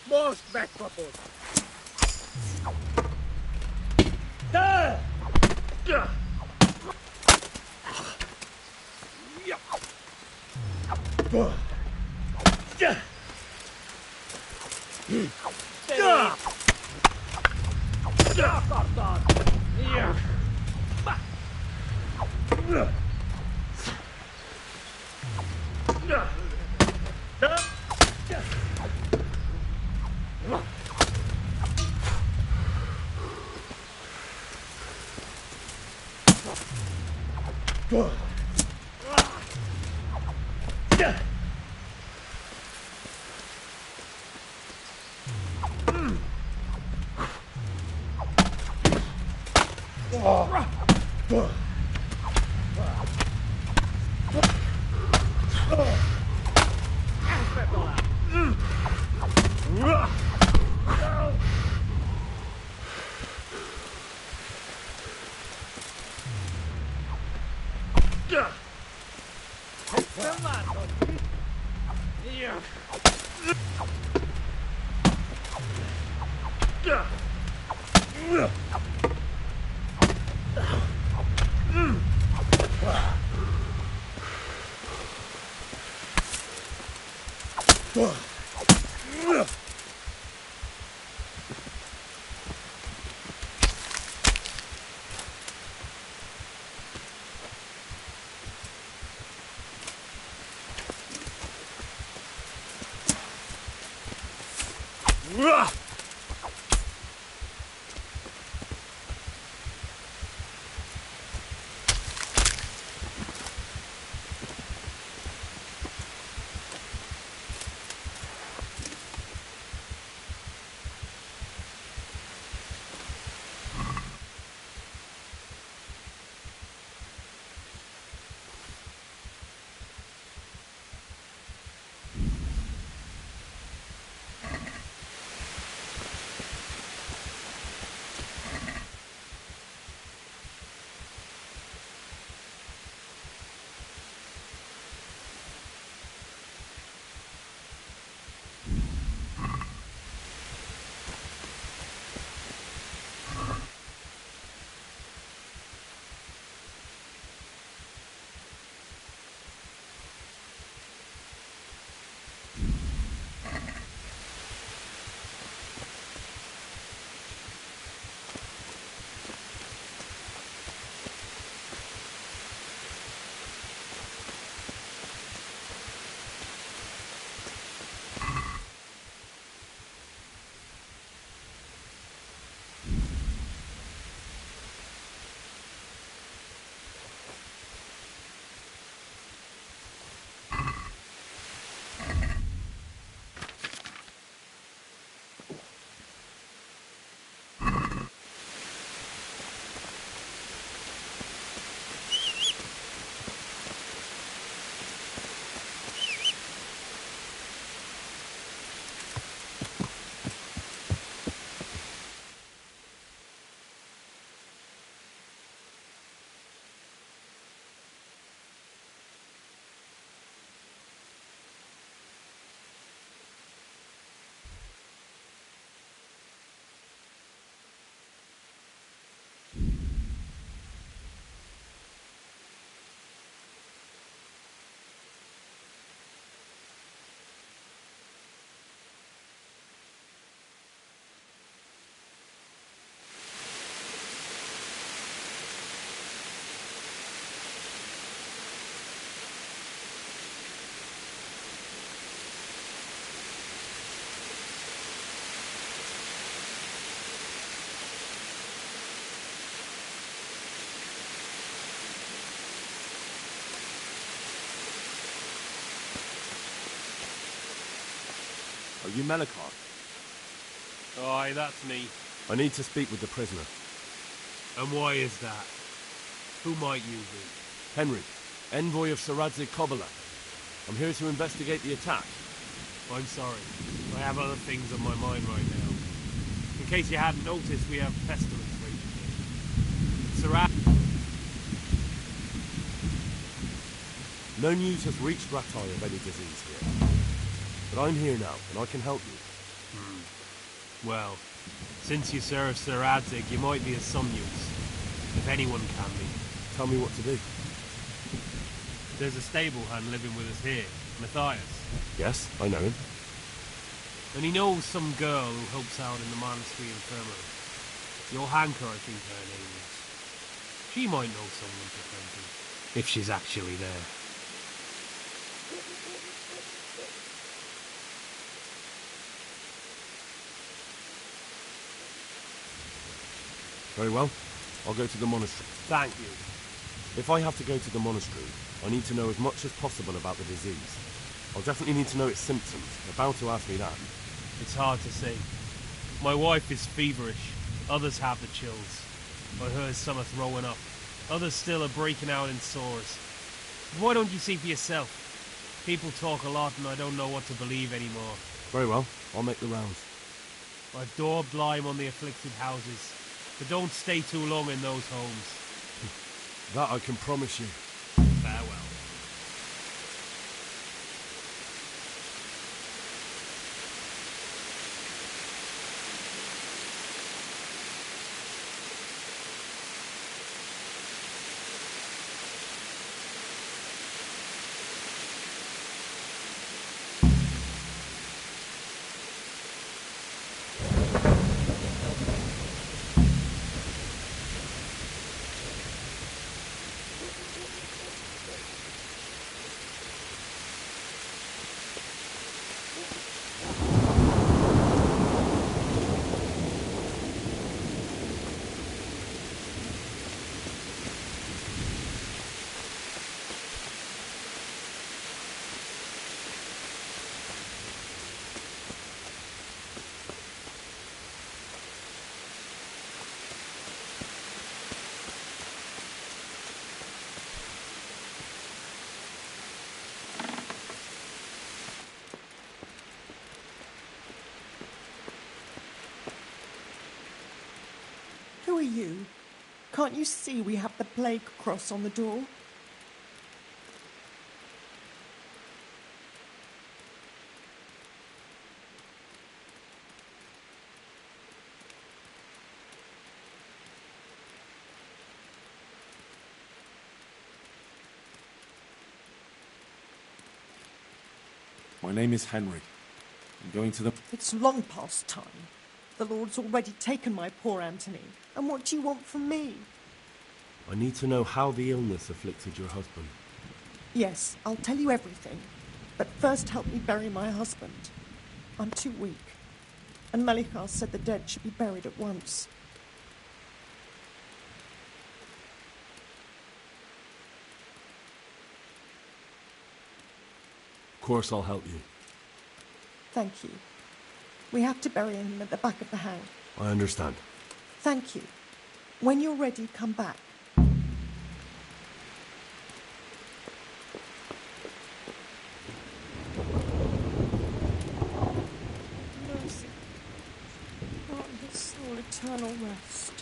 Most valuable. Are you Melikar? Aye, that's me. I need to speak with the prisoner. And why is that? Who might you be? Henry, envoy of Saradzik Kobala. I'm here to investigate the attack. I'm sorry. I have other things on my mind right now. In case you hadn't noticed, we have pestilence raging here. Sarad... No news has reached Ratai of any disease here. But I'm here now, and I can help you. Well, since you serve Sir Radzig, you might be of some use. If anyone can be. Tell me what to do. There's a stable hand living with us here, Matthias. Yes, I know him. And he knows some girl who helps out in the monastery infirmary. Johanka, I think her name is. She might know someone for plenty, if she's actually there. Very well. I'll go to the monastery. Thank you. If I have to go to the monastery, I need to know as much as possible about the disease. I'll definitely need to know its symptoms. They're bound to ask me that. It's hard to say. My wife is feverish. Others have the chills. I heard some are throwing up. Others still are breaking out in sores. Why don't you see for yourself? People talk a lot and I don't know what to believe anymore. Very well. I'll make the rounds. I've daubed lime on the afflicted houses. But don't stay too long in those homes. That I can promise you. Farewell. Who are you? Can't you see we have the plague cross on the door? My name is Henry. I'm going to the... It's long past time. The Lord's already taken my poor Anthony. And what do you want from me? I need to know how the illness afflicted your husband. Yes, I'll tell you everything. But first help me bury my husband. I'm too weak. And Melichar said the dead should be buried at once. Of course I'll help you. Thank you. We have to bury him at the back of the house. I understand. Thank you. When you're ready, come back. Mercy. Grant his soul eternal rest.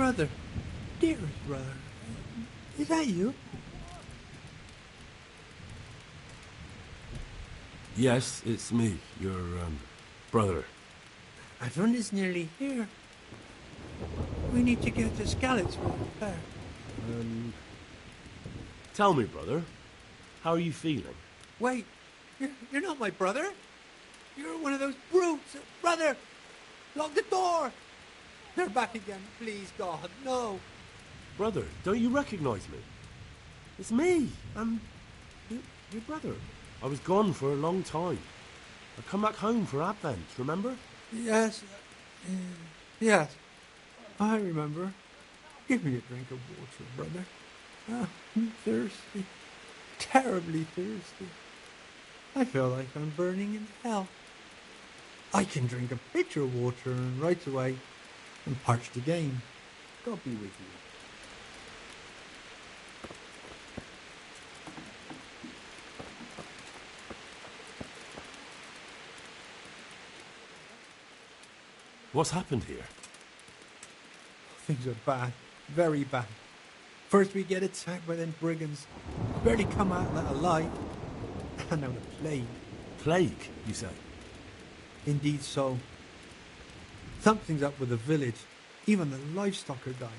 brother. Dearest brother. Is that you? Yes, it's me, your, brother. Everyone is nearly here. We need to get to Skalitz for repair. Tell me, brother, how are you feeling? Wait, you're not my brother? You're one of those brutes. Brother, lock the door. They're back again. Please, God, no. Brother, don't you recognize me? It's me. I'm your brother. I was gone for a long time. I come back home for Advent, remember? Yes, yes, I remember. Give me a drink of water, brother. I'm thirsty, terribly thirsty. I feel like I'm burning in hell. I can drink a pitcher of water and right away I'm parched again. God be with you. What's happened here? Things are bad, very bad. First we get attacked by them brigands, barely come out alive, and now the plague. Plague, you say? Indeed so. Something's up with the village. Even the livestock are dying.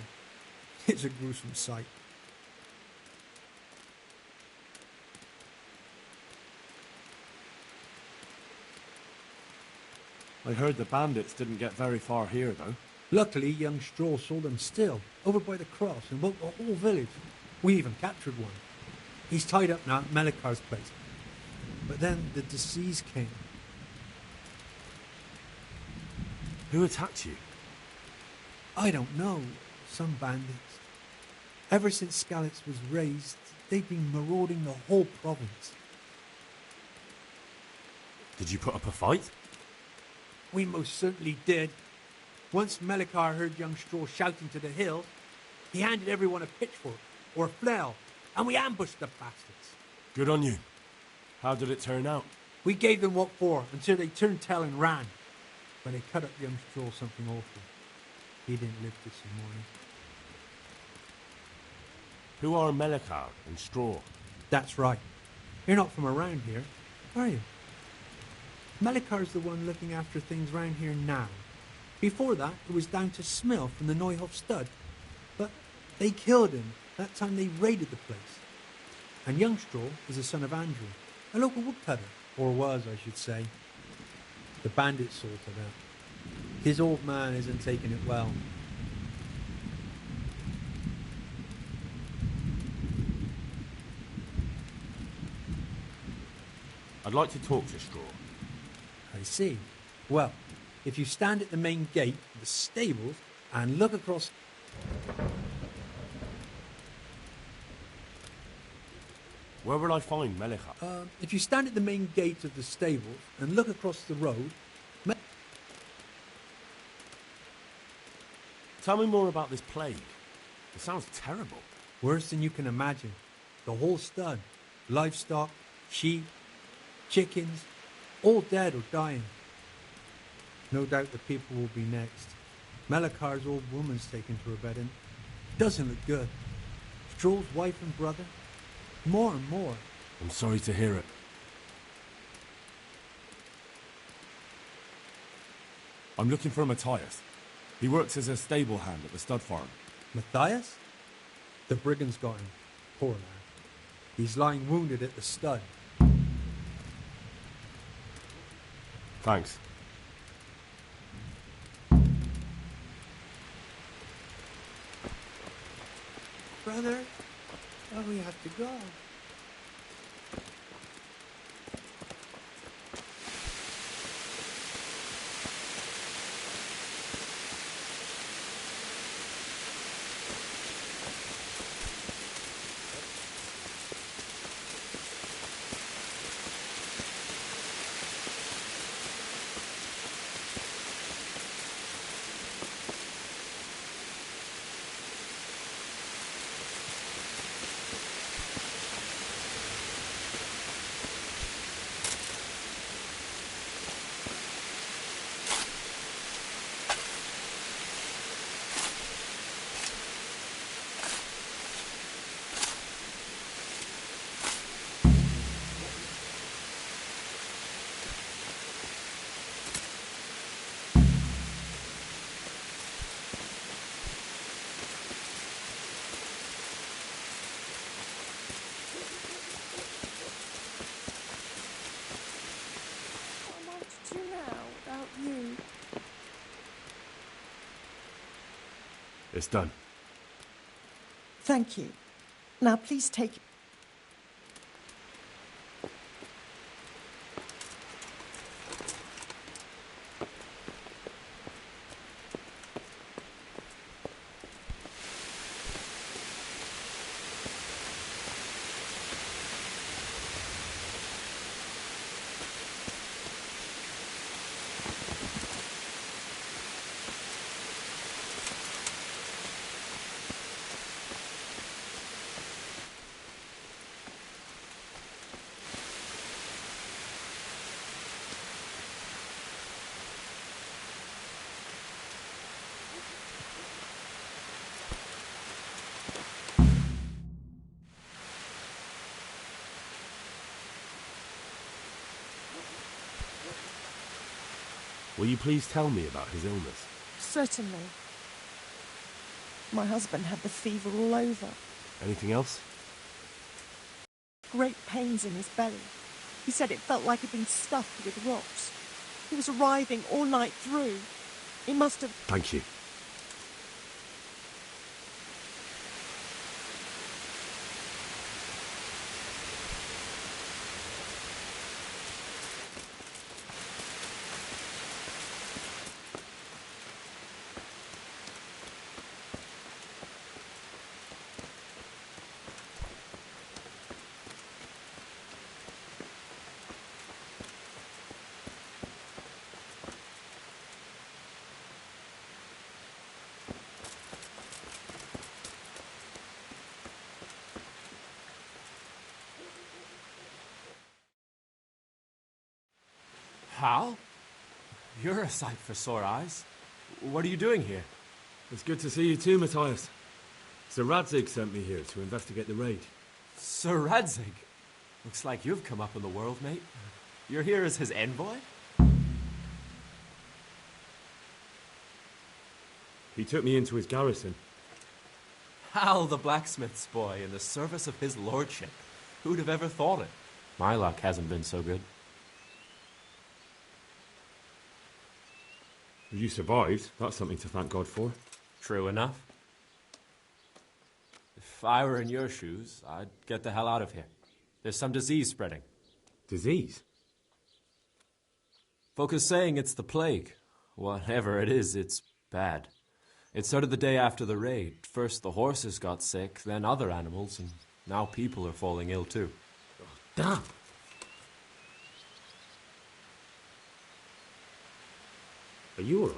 It's a gruesome sight. I heard the bandits didn't get very far here, though. Luckily, young Stroll saw them still, over by the cross, and woke the whole village. We even captured one. He's tied up now at Melikar's place. But then the disease came. Who attacked you? I don't know. Some bandits. Ever since Skalitz was raised, they've been marauding the whole province. Did you put up a fight? We most certainly did. Once Melikar heard young Stroll shouting to the hills, he handed everyone a pitchfork, or a flail, and we ambushed the bastards. Good on you. How did it turn out? We gave them what for, until they turned tail and ran. But they cut up young Stroll something awful. He didn't live to see morning. Who are Melikar and Straw? That's right. You're not from around here, are you? Melikar's the one looking after things round here now. Before that, it was down to Smill from the Neuhof stud. But they killed him that time they raided the place. And young Stroll is the son of Andrew, a local woodcutter, or was, I should say. The bandits sorted out. His old man isn't taking it well. I'd like to talk to Straw. I see. Well, if you stand at the main gate of the stables and look across... Where will I find Melikar? if you stand at the main gate of the stables and look across the road... Tell me more about this plague. It sounds terrible. Worse than you can imagine. The whole stud. Livestock, sheep, chickens, all dead or dying. No doubt the people will be next. Melikar's old woman's taken to her bed and doesn't look good. Stroll's wife and brother, more and more. I'm sorry to hear it. I'm looking for Matthias. He works as a stable hand at the stud farm. Matthias? The brigands got him. Poor lad. He's lying wounded at the stud. Thanks. Brother, oh, we have to go. It's done. Thank you. Now please take it. Will you please tell me about his illness? Certainly. My husband had the fever all over. Anything else? Great pains in his belly. He said it felt like he'd been stuffed with rocks. He was writhing all night through. He must have... Thank you. Hal? You're a sight for sore eyes. What are you doing here? It's good to see you too, Matthias. Sir Radzig sent me here to investigate the raid. Sir Radzig? Looks like you've come up in the world, mate. You're here as his envoy? He took me into his garrison. Hal, the blacksmith's boy, in the service of his lordship. Who'd have ever thought it? My luck hasn't been so good. You survived. That's something to thank God for. True enough. If I were in your shoes, I'd get the hell out of here. There's some disease spreading. Disease? Folk are saying it's the plague. Whatever it is, it's bad. It started the day after the raid. First the horses got sick, then other animals, and now people are falling ill too. Oh, damn! Are you alright?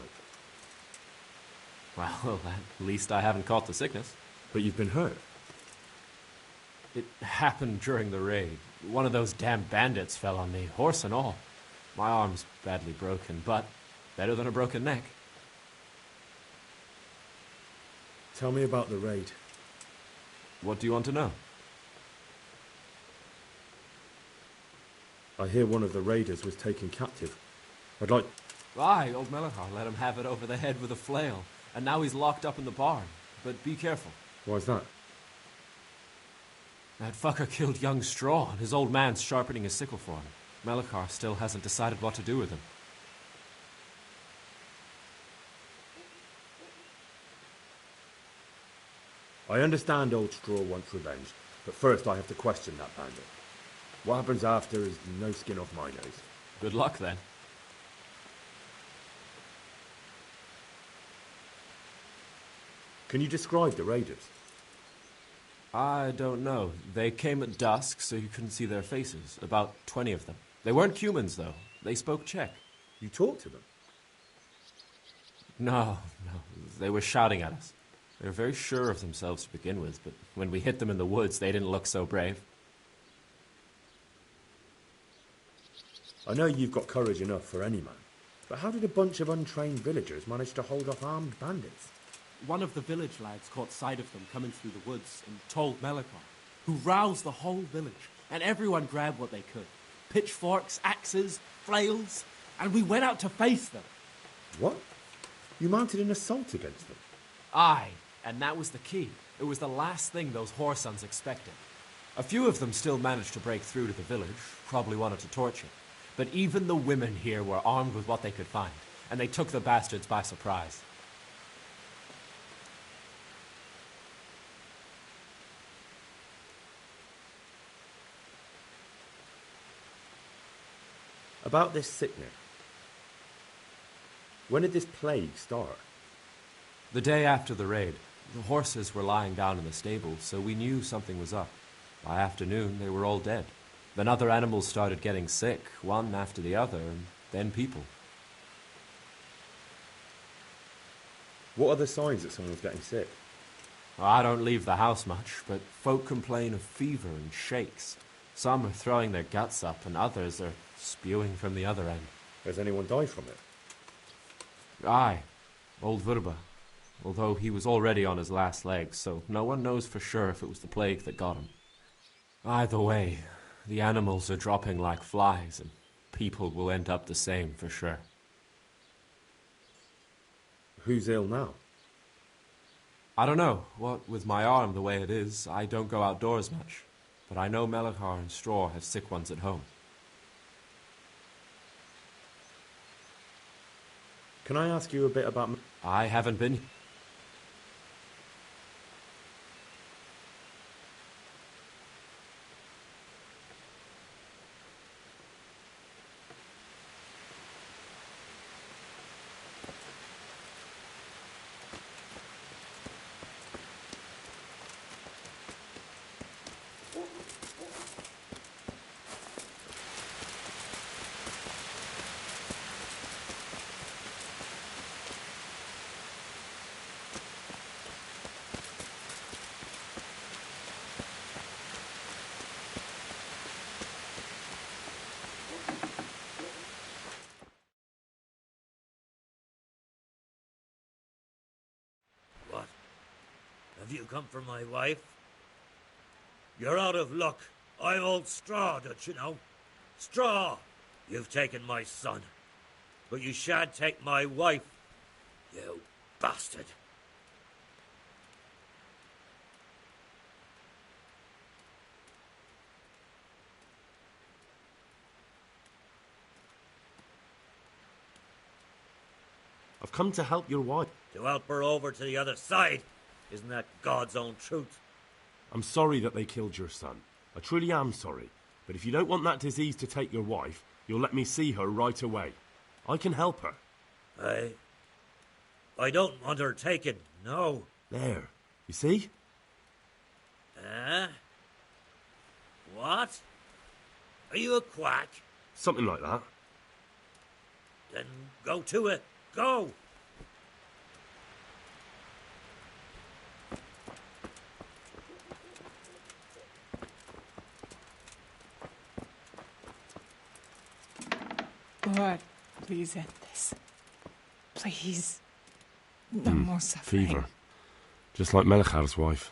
Well, at least I haven't caught the sickness. But you've been hurt. It happened during the raid. One of those damn bandits fell on me, horse and all. My arm's badly broken, but better than a broken neck. Tell me about the raid. What do you want to know? I hear one of the raiders was taken captive. I'd like... Aye, old Melachar let him have it over the head with a flail, and now he's locked up in the barn. But be careful. Why's that? That fucker killed young Straw, and his old man's sharpening his sickle for him. Melachar still hasn't decided what to do with him. I understand old Straw wants revenge, but first I have to question that bandit. What happens after is no skin off my nose. Good luck, then. Can you describe the raiders? I don't know. They came at dusk, so you couldn't see their faces. About 20 of them. They weren't humans, though. They spoke Czech. You talked to them? No. They were shouting at us. They were very sure of themselves to begin with, but when we hit them in the woods, they didn't look so brave. I know you've got courage enough for any man, but how did a bunch of untrained villagers manage to hold off armed bandits? One of the village lads caught sight of them coming through the woods and told Melachar, who roused the whole village, and everyone grabbed what they could. Pitchforks, axes, flails, and we went out to face them. What? You mounted an assault against them? Aye, and that was the key. It was the last thing those whoresons expected. A few of them still managed to break through to the village, probably wanted to torture. But even the women here were armed with what they could find, and they took the bastards by surprise. About this sickness. When did this plague start? The day after the raid, the horses were lying down in the stable, so we knew something was up. By afternoon, they were all dead. Then other animals started getting sick, one after the other, and then people. What are the signs that someone's getting sick? I don't leave the house much, but folk complain of fever and shakes. Some are throwing their guts up, and others are spewing from the other end. Has anyone died from it? Aye, old Verba. Although he was already on his last legs, so no one knows for sure if it was the plague that got him. Either way, the animals are dropping like flies, and people will end up the same for sure. Who's ill now? I don't know. What with my arm the way it is, I don't go outdoors much. But I know Melikar and Straw have sick ones at home. Can I ask you a bit about... I haven't been... What? Have you come for my wife? You're out of luck. I'm old Straw, don't you know? Straw! You've taken my son. But you shan't take my wife, you bastard. I've come to help your wife. To help her over to the other side. Isn't that God's own truth? I'm sorry that they killed your son. I truly am sorry. But if you don't want that disease to take your wife, you'll let me see her right away. I can help her. I don't want her taken, no. There. You see? What? Are you a quack? Something like that. Then go to it. Go! Lord, please end this. Please. No more suffering. Fever. Just like Melichar's wife.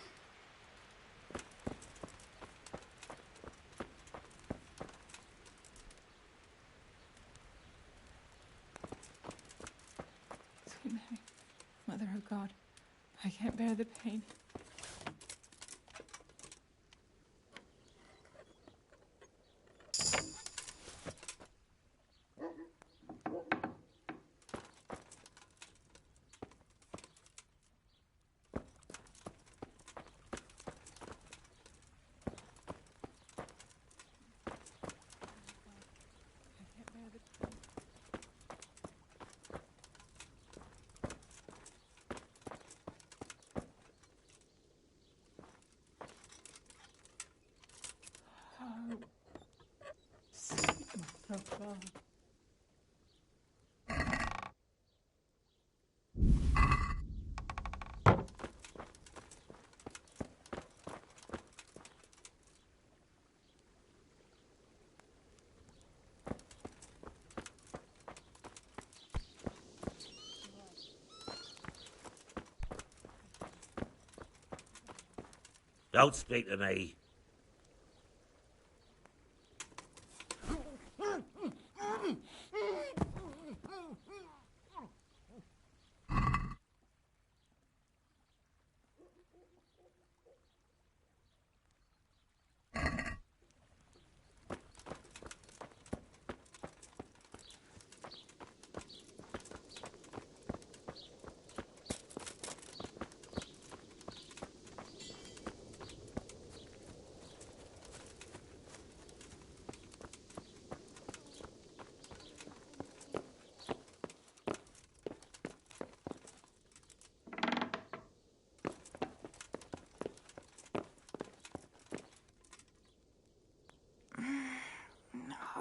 Sweet Mary, Mother of God, I can't bear the pain. Oh, God. Don't speak to me.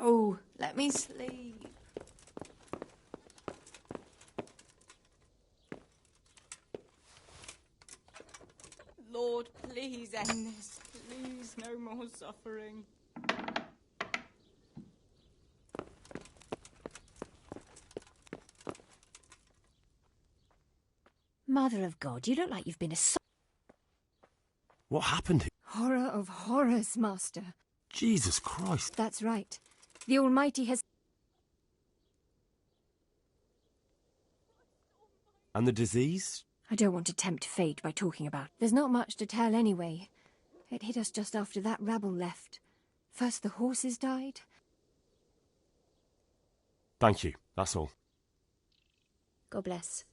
go. Let me sleep. Lord, please end this. Please, no more suffering. Mother of God, you look like you've been What happened here? Horror of horrors, Master. Jesus Christ. That's right. The Almighty has... And the disease? I don't want to tempt fate by talking about. There's not much to tell anyway. It hit us just after that rabble left. First the horses died. Thank you, that's all. God bless.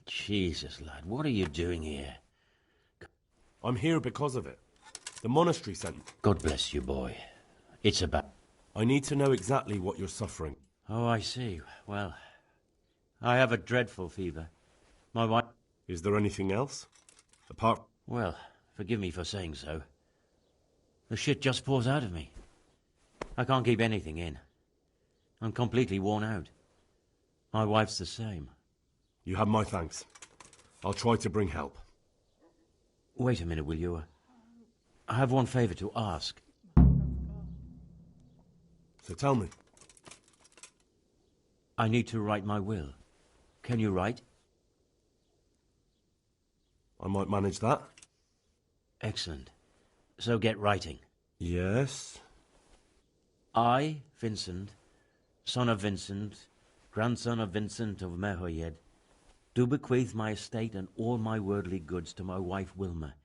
Jesus, lad, what are you doing here? I'm here because of it. The monastery sent me. God bless you, boy. It's about... I need to know exactly what you're suffering. Oh, I see. Well, I have a dreadful fever. My wife... Is there anything else? Apart... Well, forgive me for saying so. The shit just pours out of me. I can't keep anything in. I'm completely worn out. My wife's the same. You have my thanks. I'll try to bring help. Wait a minute, will you? I have one favour to ask. So tell me. I need to write my will. Can you write? I might manage that. Excellent. So get writing. Yes? I, Vincent, son of Vincent, grandson of Vincent of Mehoyed, do bequeath my estate and all my worldly goods to my wife Wilma.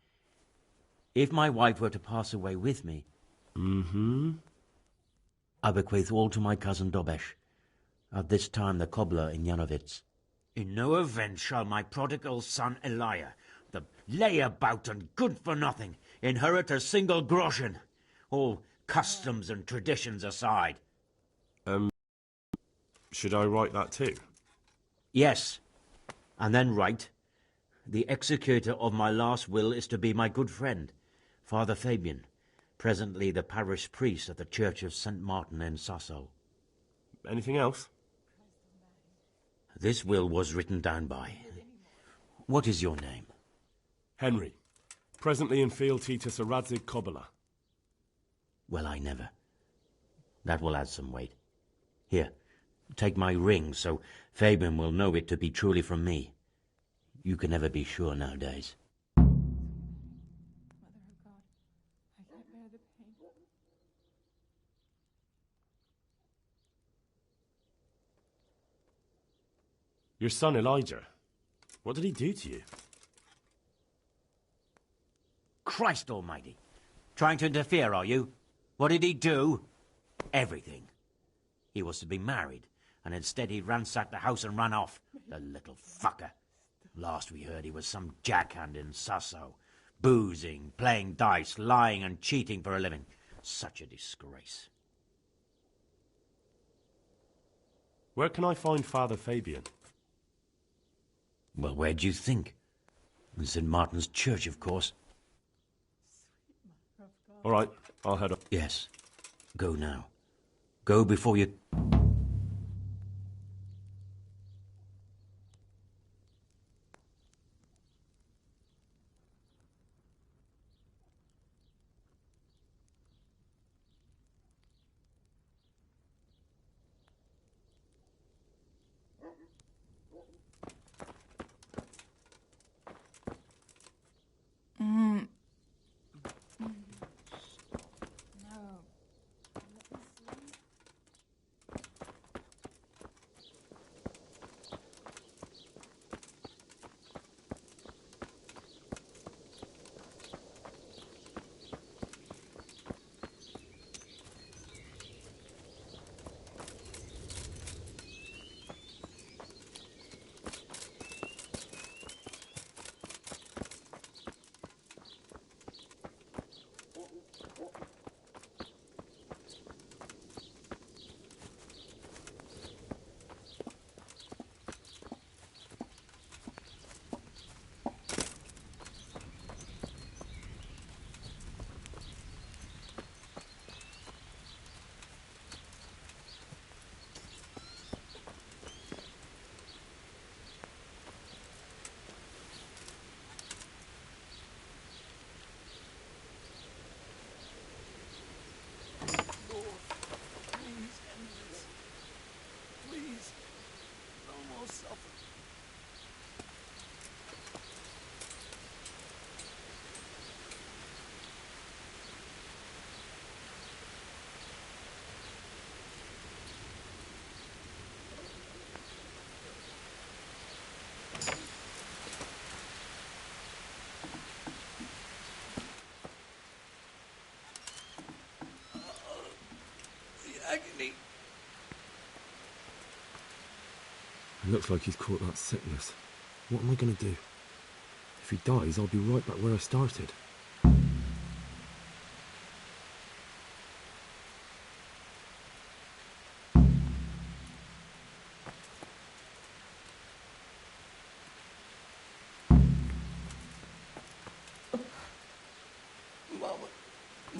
If my wife were to pass away with me, I bequeath all to my cousin Dobesh, at this time the cobbler in Janovitz. In no event shall my prodigal son Elia, the layabout and good-for-nothing, inherit a single groschen, all customs and traditions aside. Should I write that too? Yes. And then write, the executor of my last will is to be my good friend, Father Fabian, presently the parish priest at the Church of St. Martin in Sasso. Anything else? This will was written down by... What is your name? Henry. Presently in fealty to Sir Radzig Kobyla. Well, I never. That will add some weight. Here, take my ring, so Fabian will know it to be truly from me. You can never be sure nowadays. Mother of God, I can't bear the pain. Your son Elijah. What did he do to you? Christ almighty! Trying to interfere, are you? What did he do? Everything. He was to be married, and instead he ransacked the house and ran off. The little fucker. Last we heard he was some jackhand in Sasso. Boozing, playing dice, lying and cheating for a living. Such a disgrace. Where can I find Father Fabian? Well, where do you think? In St. Martin's Church, of course. All right, I'll head up. Yes. Go now. Go before you... agony. It looks like he's caught that sickness. What am I going to do? If he dies, I'll be right back where I started.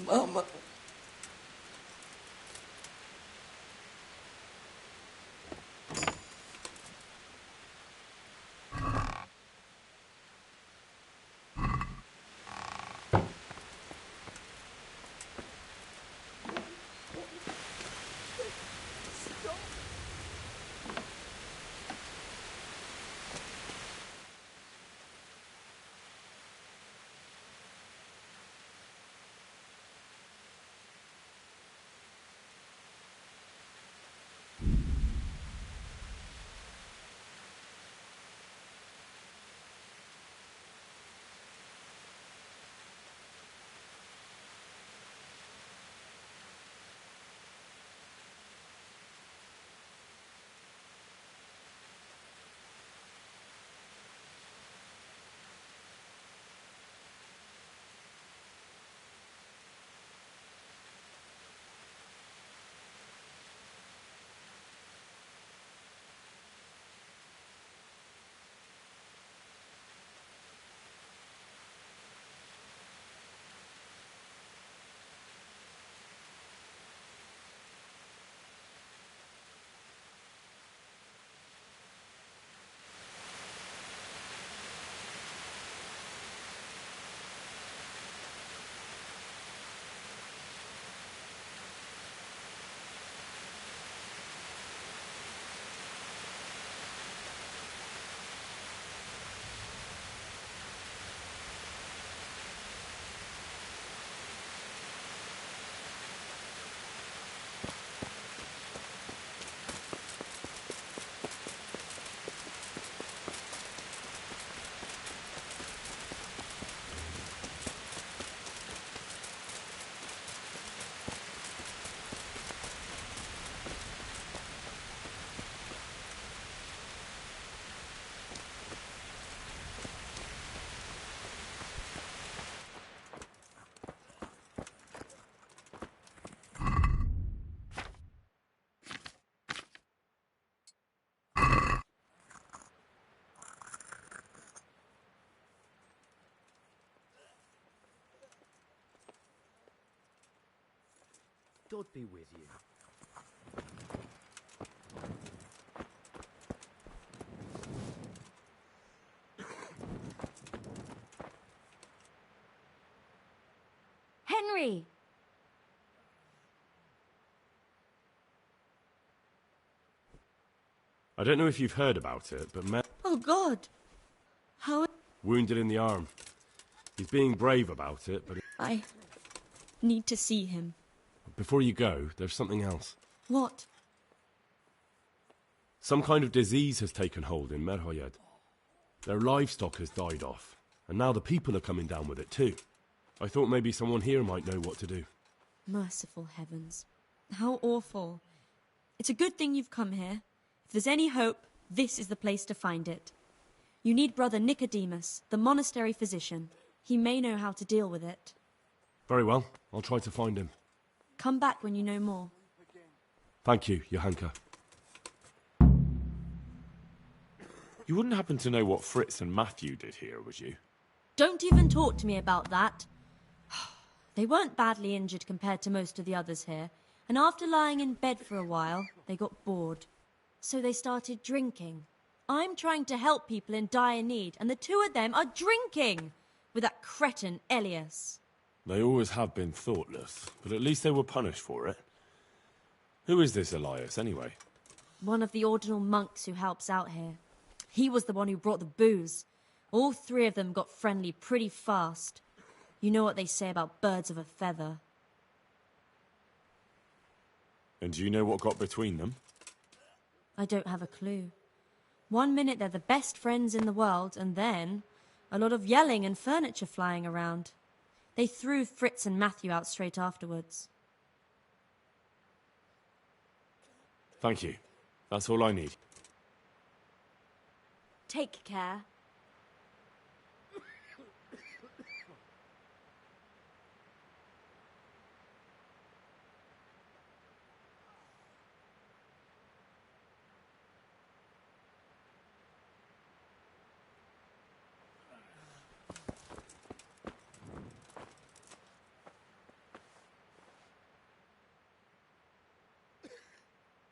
Mama. God be with you. Henry! I don't know if you've heard about it, but Oh, God. How... wounded in the arm. He's being brave about it, but... I need to see him. Before you go, there's something else. What? Some kind of disease has taken hold in Merhoyed. Their livestock has died off, and now the people are coming down with it too. I thought maybe someone here might know what to do. Merciful heavens. How awful. It's a good thing you've come here. If there's any hope, this is the place to find it. You need Brother Nicodemus, the monastery physician. He may know how to deal with it. Very well, I'll try to find him. Come back when you know more. Thank you, Johanka. You wouldn't happen to know what Fritz and Matthew did here, would you? Don't even talk to me about that. They weren't badly injured compared to most of the others here, and after lying in bed for a while, they got bored. So they started drinking. I'm trying to help people in dire need, and the two of them are drinking with that cretin Elias. They always have been thoughtless, but at least they were punished for it. Who is this Elias, anyway? One of the ordinal monks who helps out here. He was the one who brought the booze. All three of them got friendly pretty fast. You know what they say about birds of a feather. And do you know what got between them? I don't have a clue. 1 minute they're the best friends in the world, and then a lot of yelling and furniture flying around. They threw Fritz and Matthew out straight afterwards. Thank you. That's all I need. Take care.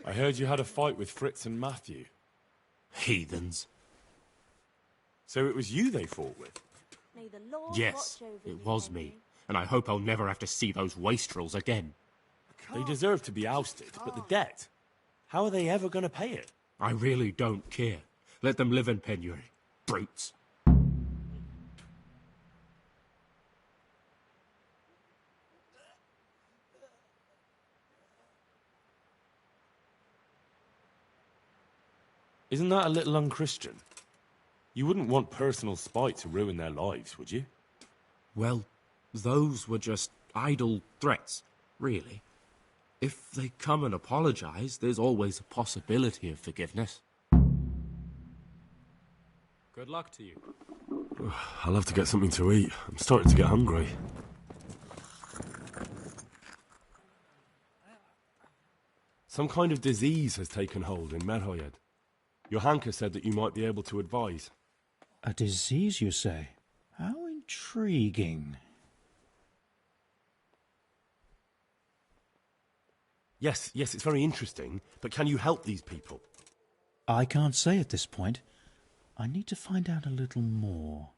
I heard you had a fight with Fritz and Matthew. Heathens. So it was you they fought with? May the Lord Yes, watch over it you, was Henry. me. And I hope I'll never have to see those wastrels again. They deserve to be ousted, but the debt? How are they ever going to pay it? I really don't care. Let them live in penury. Brutes. Isn't that a little unchristian? You wouldn't want personal spite to ruin their lives, would you? Well, those were just idle threats, really. If they come and apologize, there's always a possibility of forgiveness. Good luck to you. I'll have to get something to eat. I'm starting to get hungry. Some kind of disease has taken hold in Merhoyed. Your Hanker said that you might be able to advise. A disease, you say? How intriguing. Yes, it's very interesting, but can you help these people? I can't say at this point. I need to find out a little more.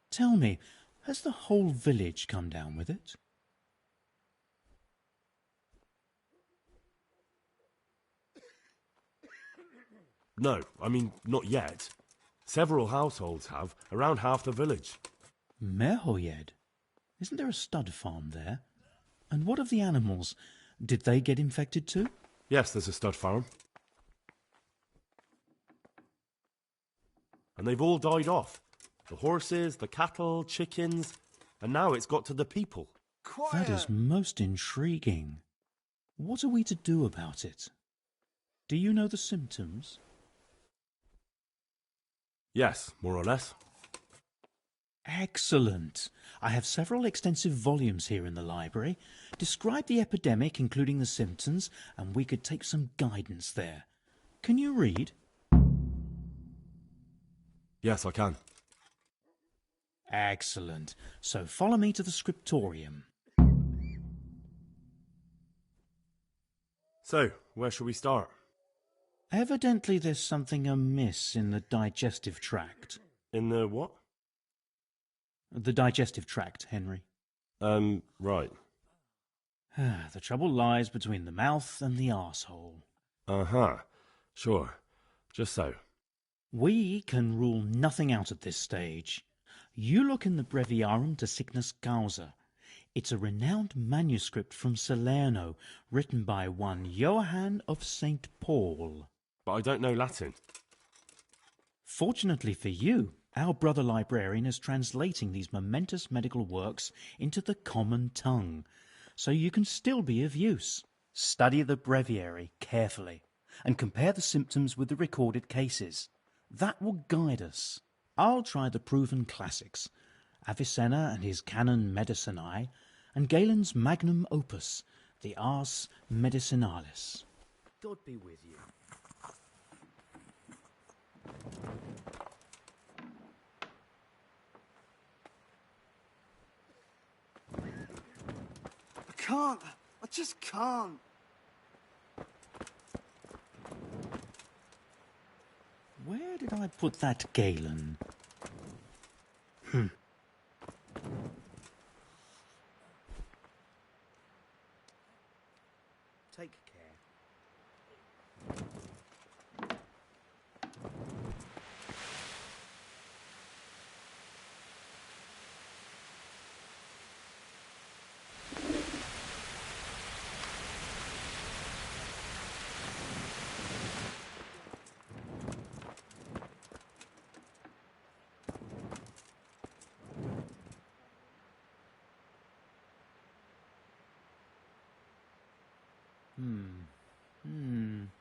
Tell me, has the whole village come down with it? No, I mean, not yet. Several households have, around half the village. Merhoyed? Isn't there a stud farm there? And what of the animals? Did they get infected too? Yes, there's a stud farm. And they've all died off. The horses, the cattle, chickens, and now it's got to the people. That is most intriguing. What are we to do about it? Do you know the symptoms? Yes, more or less. Excellent. I have several extensive volumes here in the library. Describe the epidemic, including the symptoms, and we could take some guidance there. Can you read? Yes, I can. Excellent. So follow me to the scriptorium. So, where shall we start? Evidently there's something amiss in the digestive tract. In the what? The digestive tract, Henry. Right. The trouble lies between the mouth and the arsehole. Uh-huh. Sure. Just so. We can rule nothing out at this stage. You look in the Breviarum de Sickness Causa. It's a renowned manuscript from Salerno, written by one Johann of St. Paul. But I don't know Latin. Fortunately for you, our brother librarian is translating these momentous medical works into the common tongue, so you can still be of use. Study the breviary carefully and compare the symptoms with the recorded cases. That will guide us. I'll try the proven classics, Avicenna and his Canon Medicinae, and Galen's magnum opus, the Ars Medicinalis. God be with you. I can't. I just can't. Where did I put that Galen? Take care.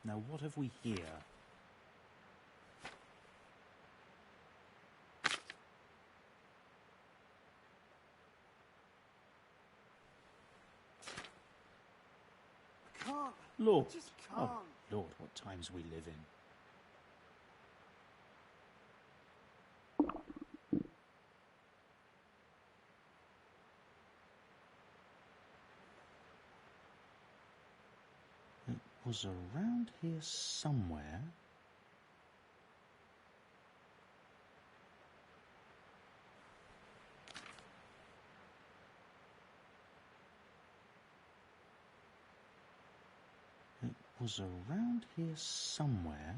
Now what have we here? I can't. Lord. I just can't. Oh, Lord, what times we live in. It was around here somewhere. It was around here somewhere.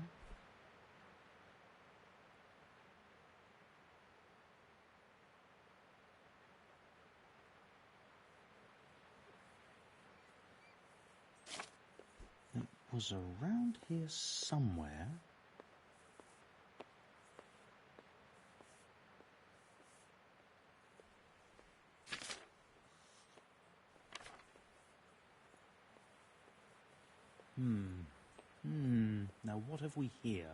It was around here somewhere. Now what have we here?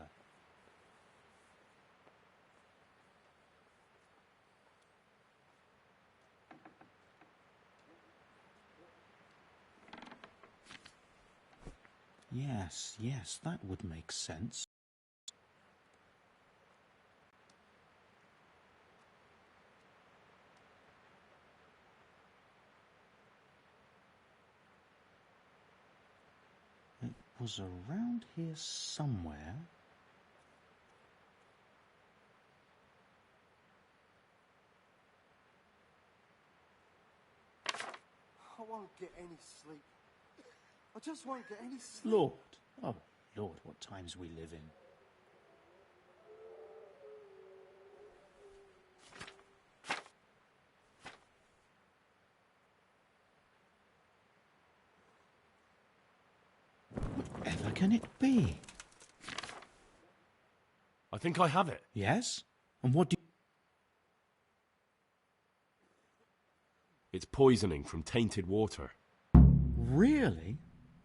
Yes, that would make sense. It was around here somewhere. I won't get any sleep. I just won't get any sleep. Lord, oh Lord, what times we live in. Whatever can it be? I think I have it. Yes? And what do you... It's poisoning from tainted water. Really?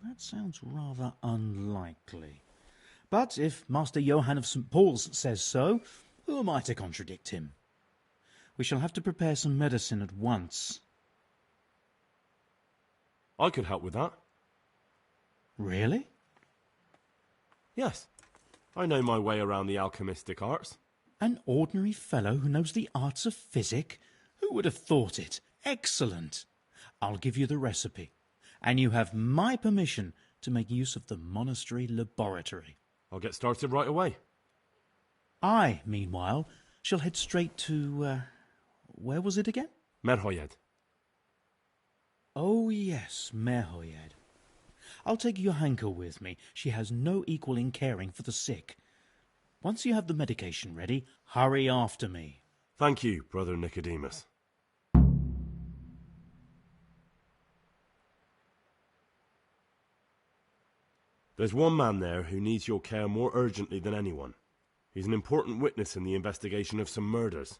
That sounds rather unlikely. But if Master Johann of St. Paul's says so, who am I to contradict him? We shall have to prepare some medicine at once. I could help with that. Really? Yes. I know my way around the alchemistic arts. An ordinary fellow who knows the arts of physic? Who would have thought it? Excellent. I'll give you the recipe, and you have my permission to make use of the monastery laboratory. I'll get started right away. I, meanwhile, shall head straight to, where was it again? Merhoyed. Oh, yes, Merhoyed. I'll take Johanka with me. She has no equal in caring for the sick. Once you have the medication ready, hurry after me. Thank you, Brother Nicodemus. There's one man there who needs your care more urgently than anyone. He's an important witness in the investigation of some murders.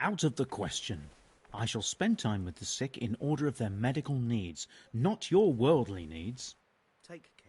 Out of the question. I shall spend time with the sick in order of their medical needs, not your worldly needs. Take care.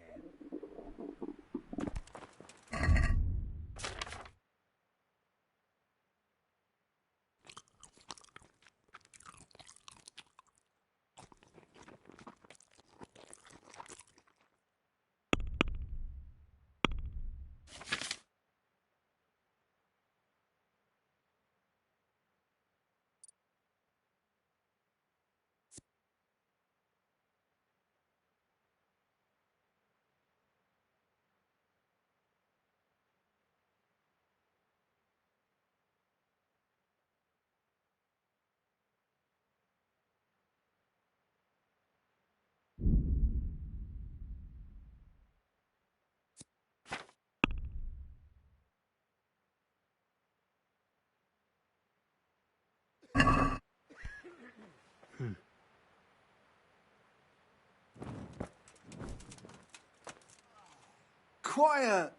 Quiet!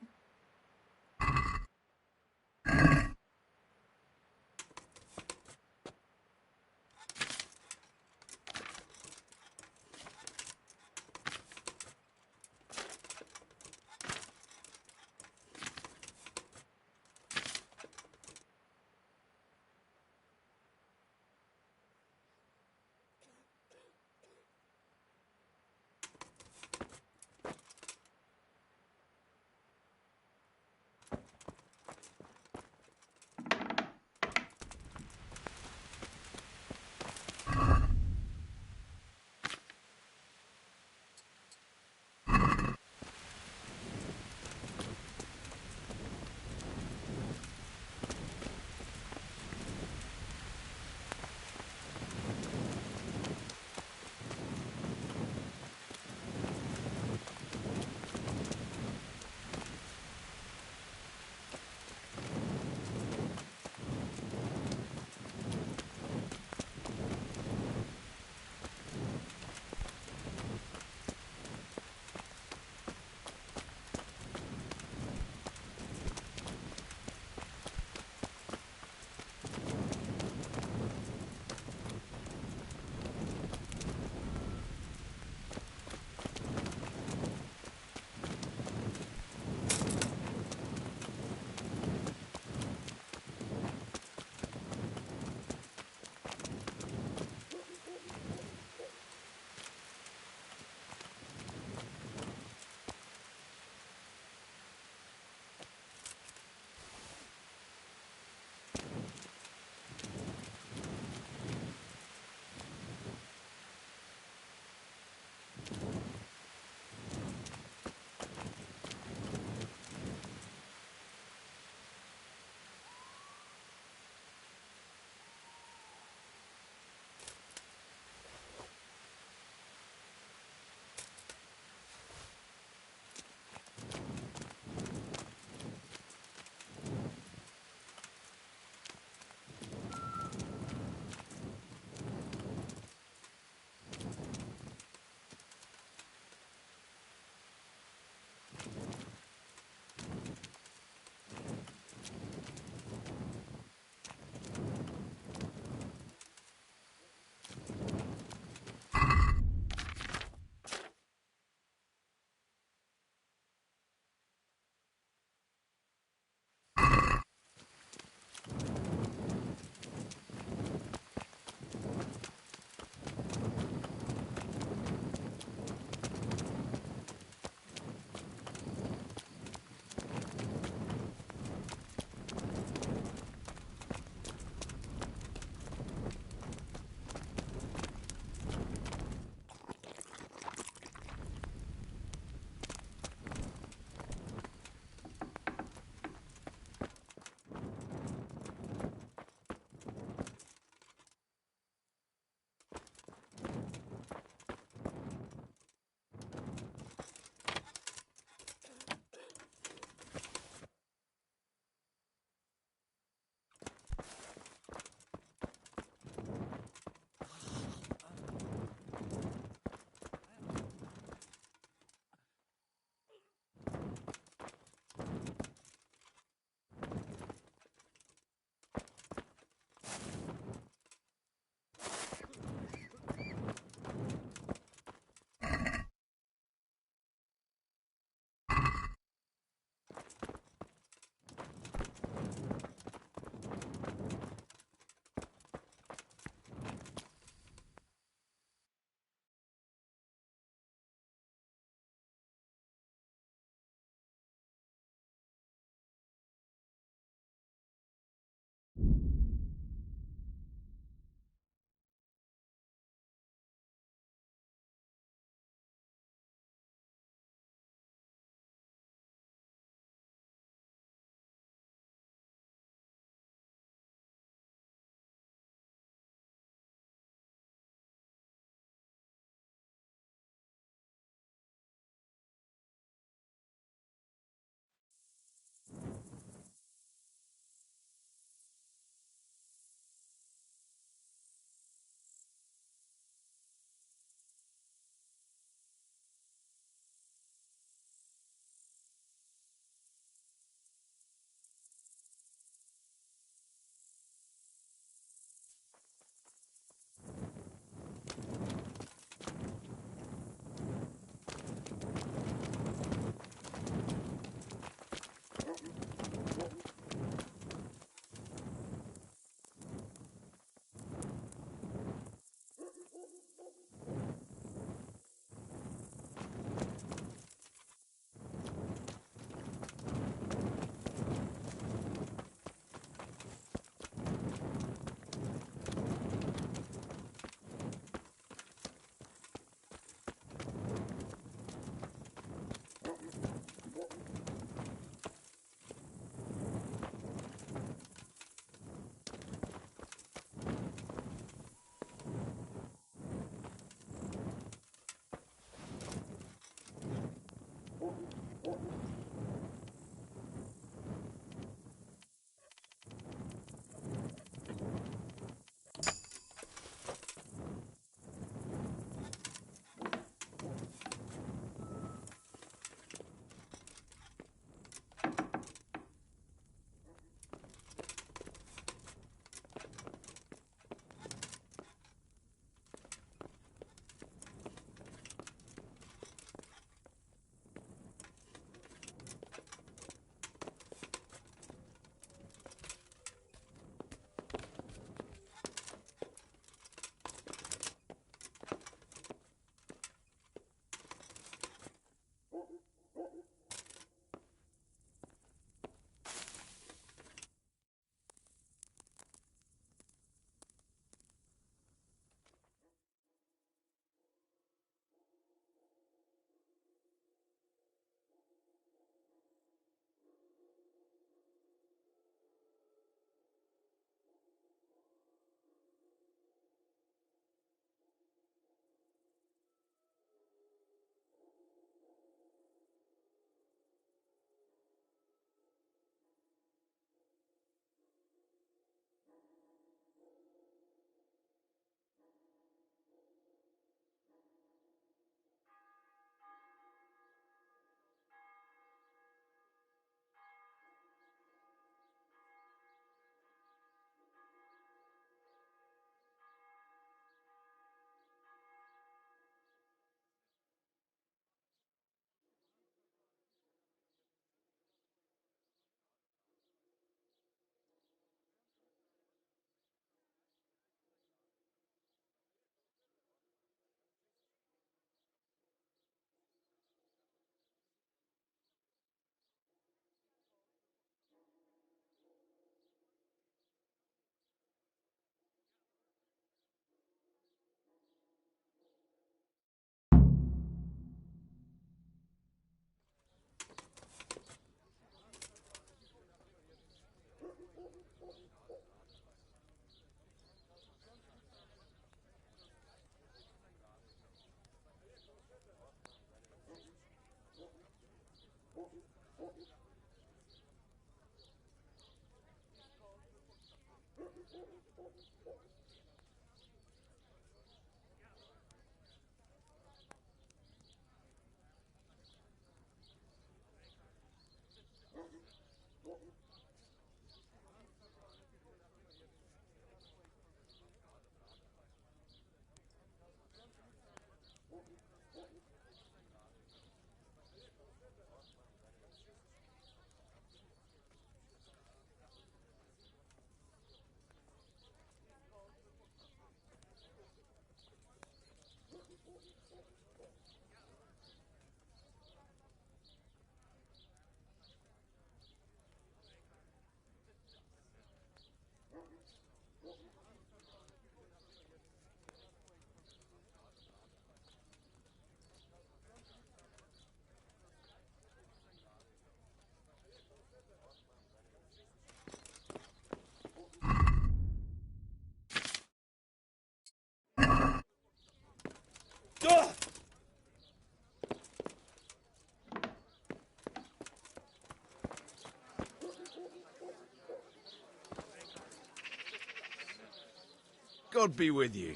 God be with you.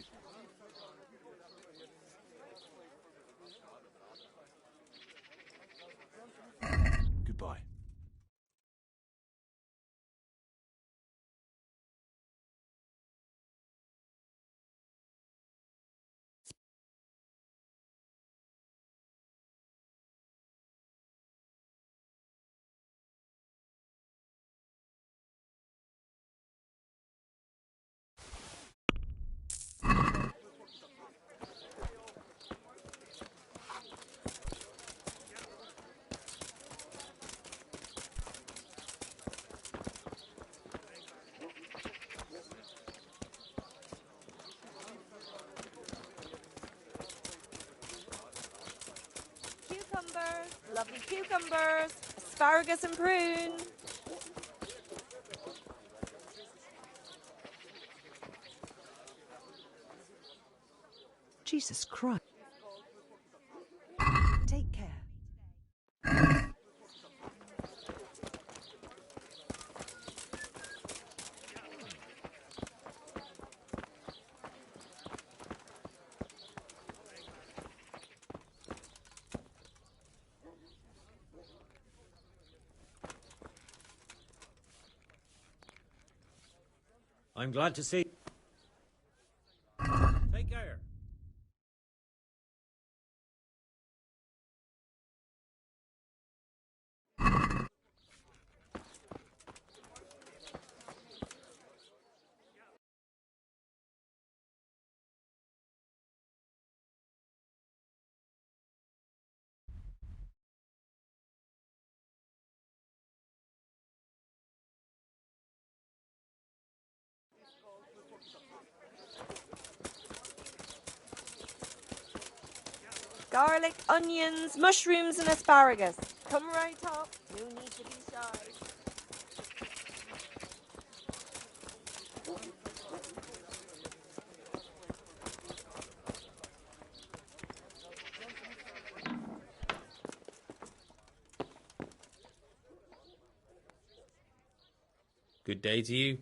Goodbye. Cucumbers, lovely cucumbers, asparagus and prune. Jesus Christ. Take care. I'm glad to see. Take care. Garlic, onions, mushrooms and asparagus. Come right up. No need to be shy. Good day to you.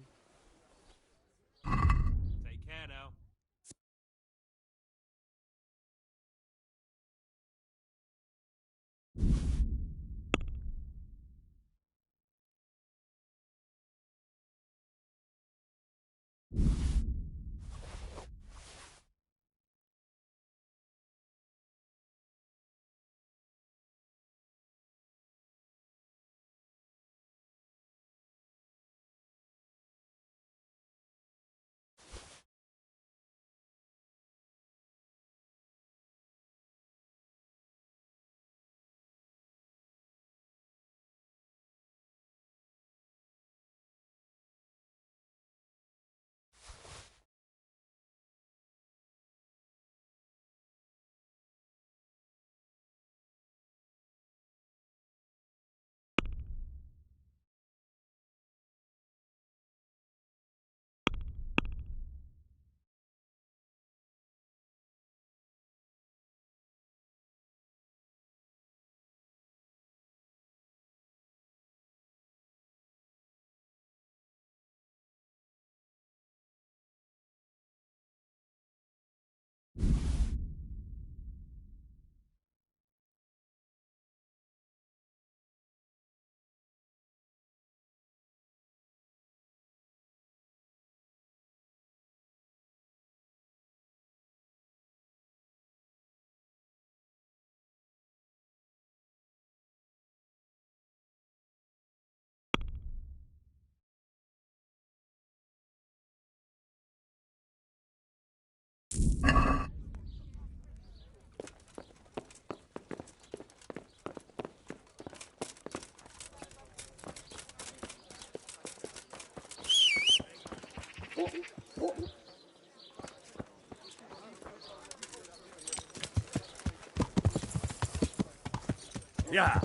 Yeah.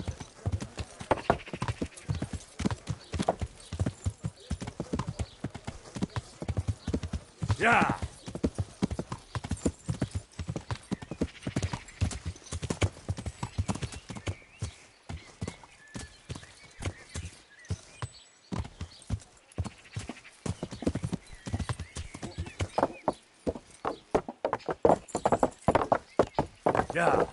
Yeah. Yeah.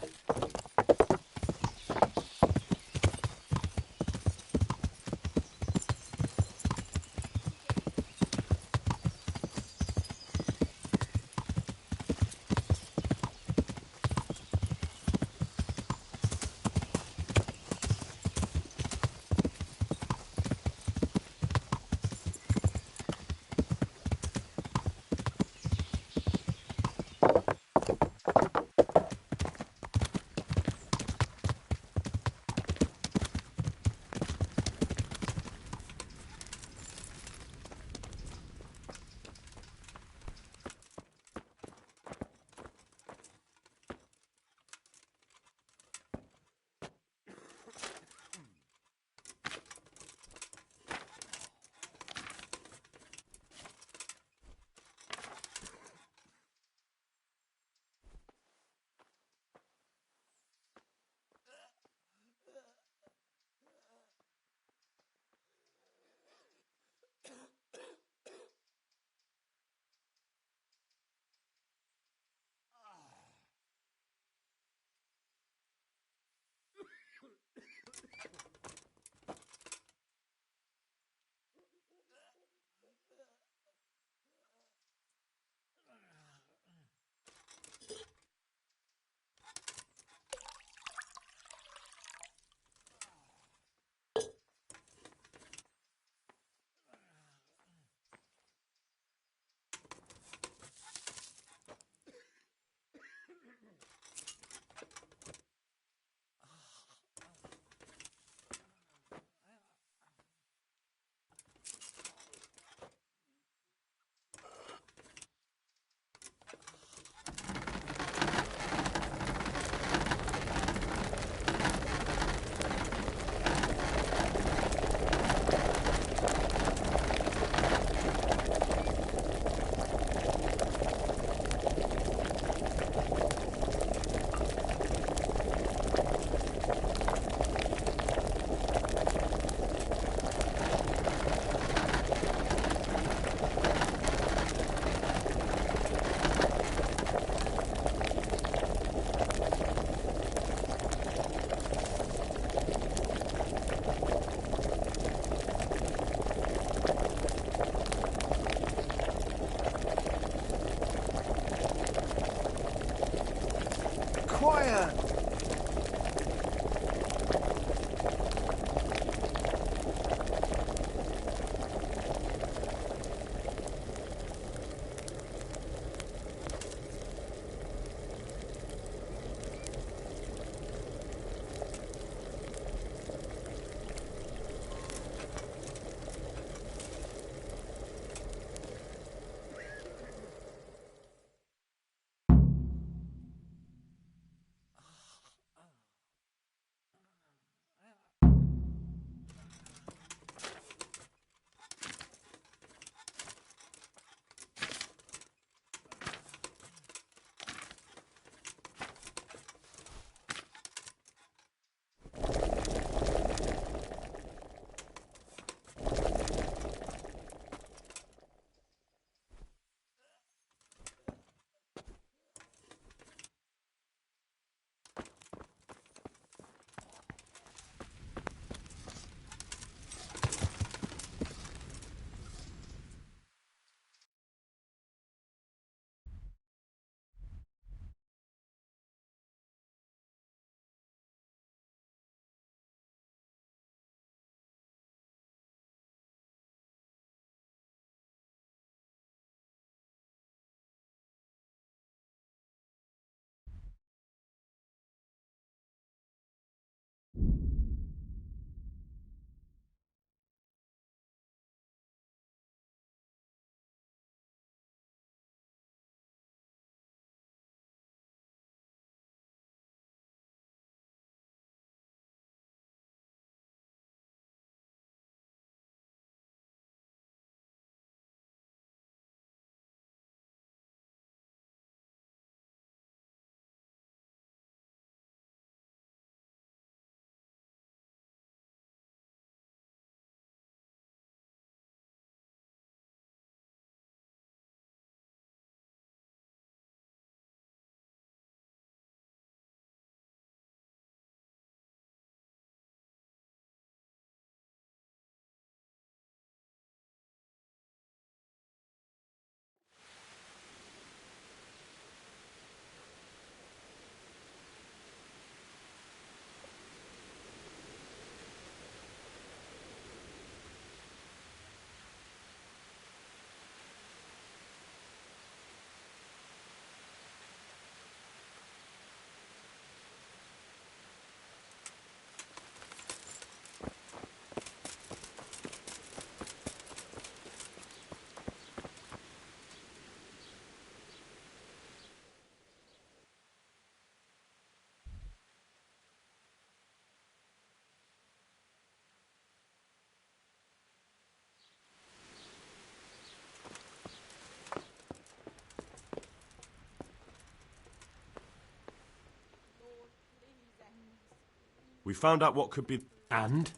We found out what could be... And?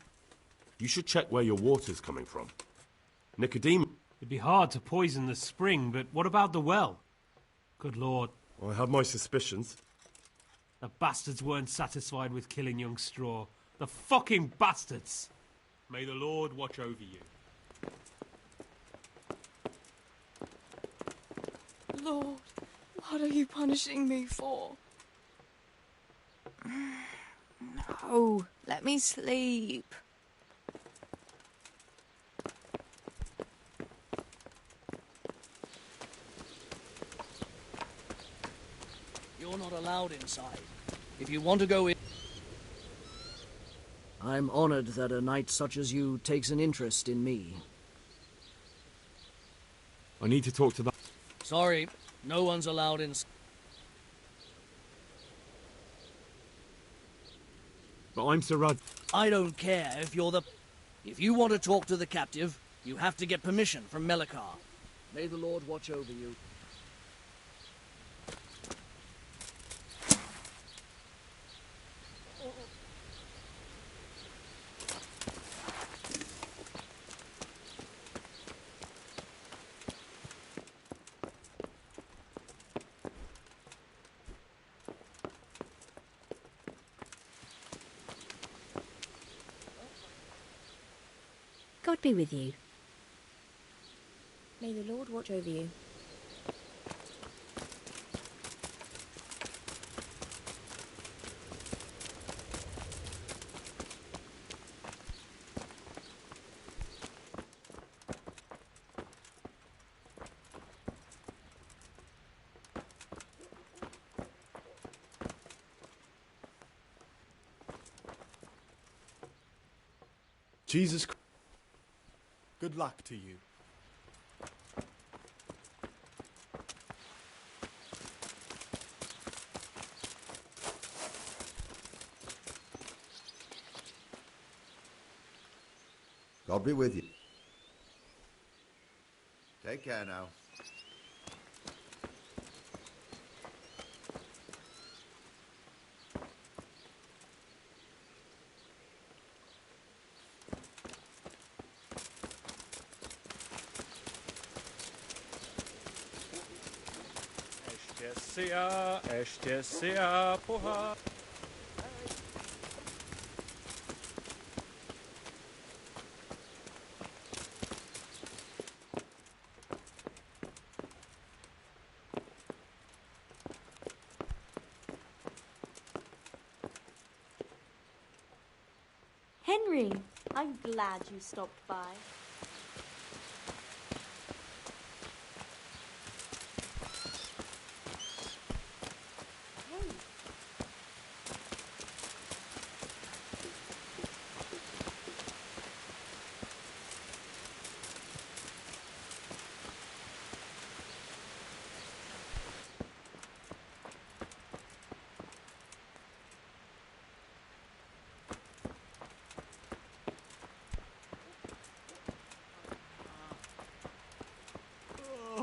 You should check where your water's coming from. Nicodemus... It'd be hard to poison the spring, but what about the well? Good Lord. I have my suspicions. The bastards weren't satisfied with killing young Straw. The fucking bastards! May the Lord watch over you. Lord, what are you punishing me for? No, let me sleep. You're not allowed inside. If you want to go in... I'm honored that a knight such as you takes an interest in me. I need to talk to the... Sorry, no one's allowed inside. But I'm Sir Rud. I don't care if you're the... If you want to talk to the captive, you have to get permission from Melikar. May the Lord watch over you. God be with you. May the Lord watch over you. Jesus Christ. Good luck to you. God be with you. Take care now. Ešte sia pohár. Henry, I'm glad you stopped by.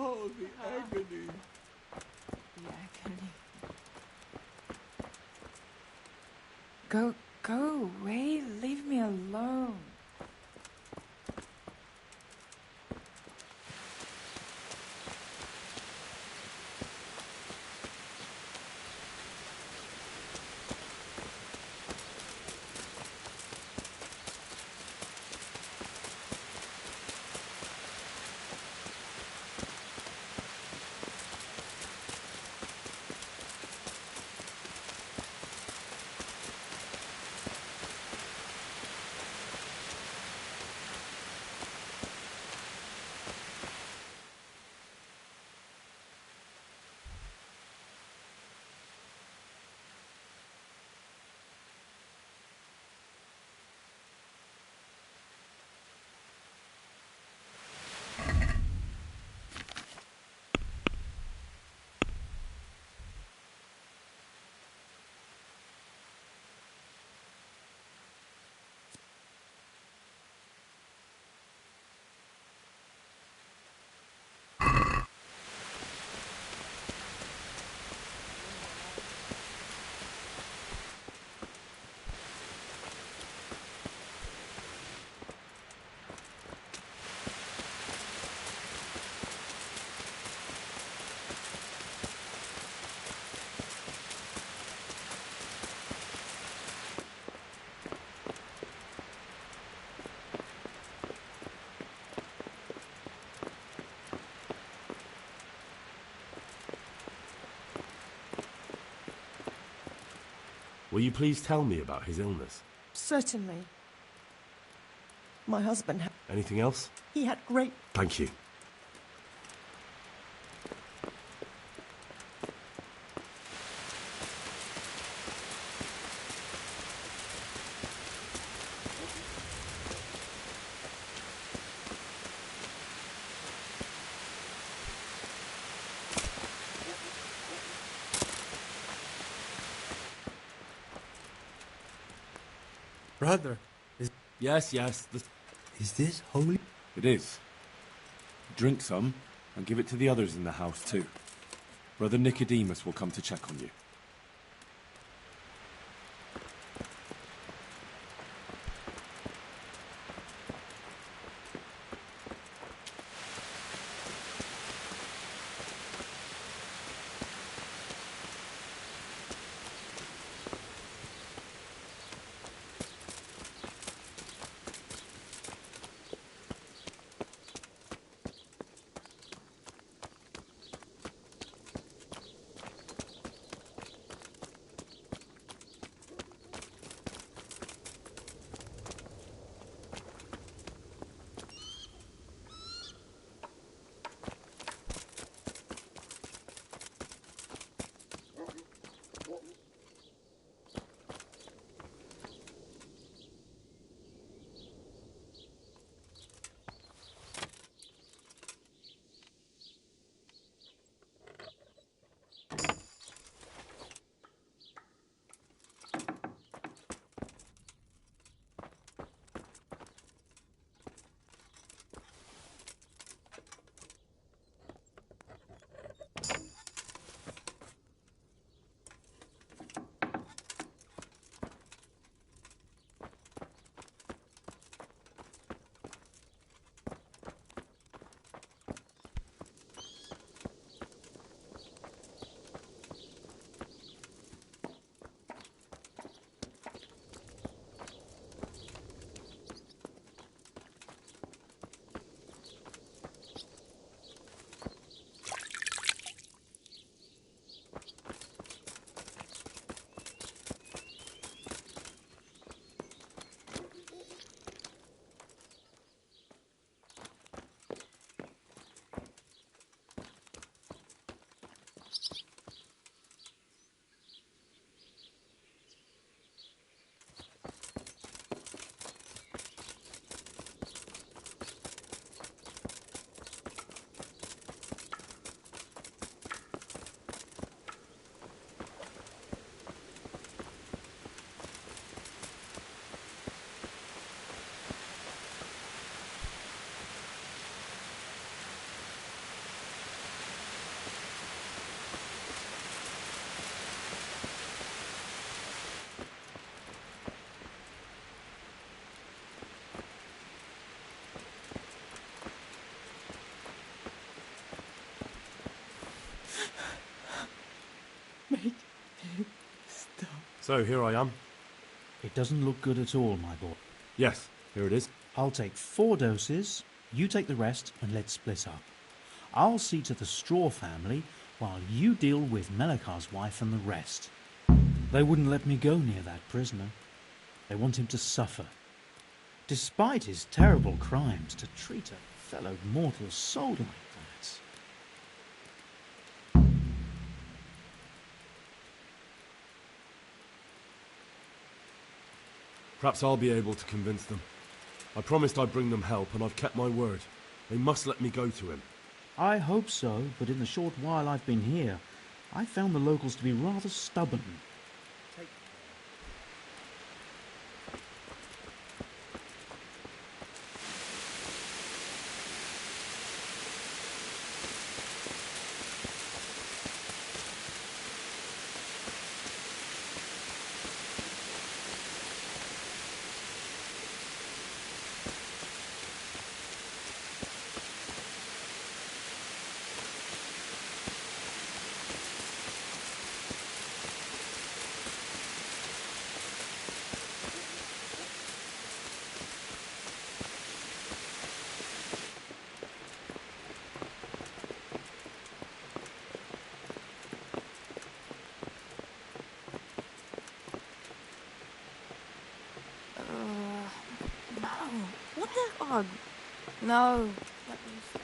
Oh, the agony. The agony. Go away. Leave me alone. Will you please tell me about his illness? Certainly. My husband had... Anything else? He had great... Thank you. Brother, Yes. is this holy? It is. Drink some, and give it to the others in the house too. Brother Nicodemus will come to check on you. Make it stop. So, here I am. It doesn't look good at all, my boy. Yes, here it is. I'll take 4 doses, you take the rest, and let's split up. I'll see to the Straw family, while you deal with Melikar's wife and the rest. They wouldn't let me go near that prisoner. They want him to suffer. Despite his terrible crimes, to treat a fellow mortal soul like that. Perhaps I'll be able to convince them. I promised I'd bring them help, and I've kept my word. They must let me go to him. I hope so, but in the short while I've been here, I found the locals to be rather stubborn. What the? Oh, no. Let me sleep.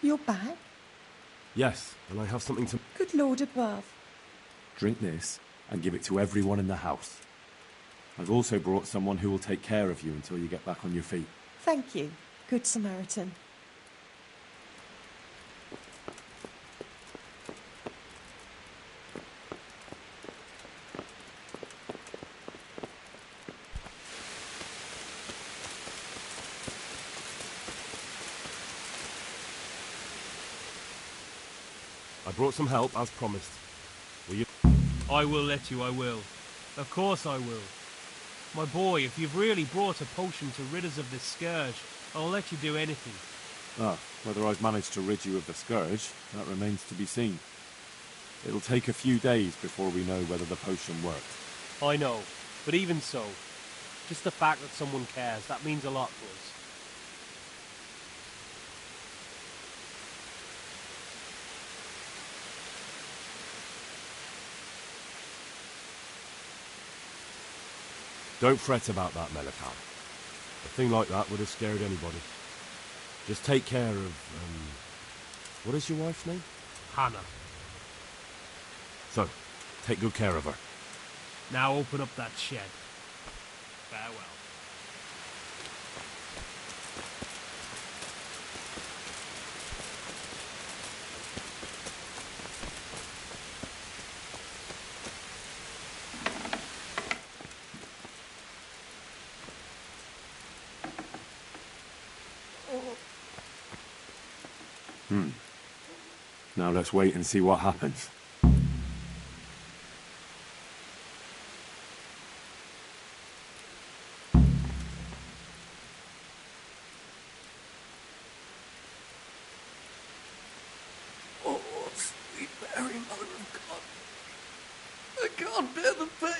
You're back? Yes, and I have something to... Good Lord above. Drink this and give it to everyone in the house. I've also brought someone who will take care of you until you get back on your feet. Thank you, Good Samaritan. I brought some help, as promised. Will you... I will let you, I will. Of course I will. My boy, if you've really brought a potion to rid us of this scourge, I'll let you do anything. Ah, whether I've managed to rid you of the scourge, that remains to be seen. It'll take a few days before we know whether the potion worked. I know, but even so, just the fact that someone cares, that means a lot to us. Don't fret about that, Melikar. A thing like that would have scared anybody. Just take care of, what is your wife's name? Hannah. So, take good care of her. Now open up that shed. Farewell. Now let's wait and see what happens. Oh, sweet Mary, Mother of God. I can't bear the pain.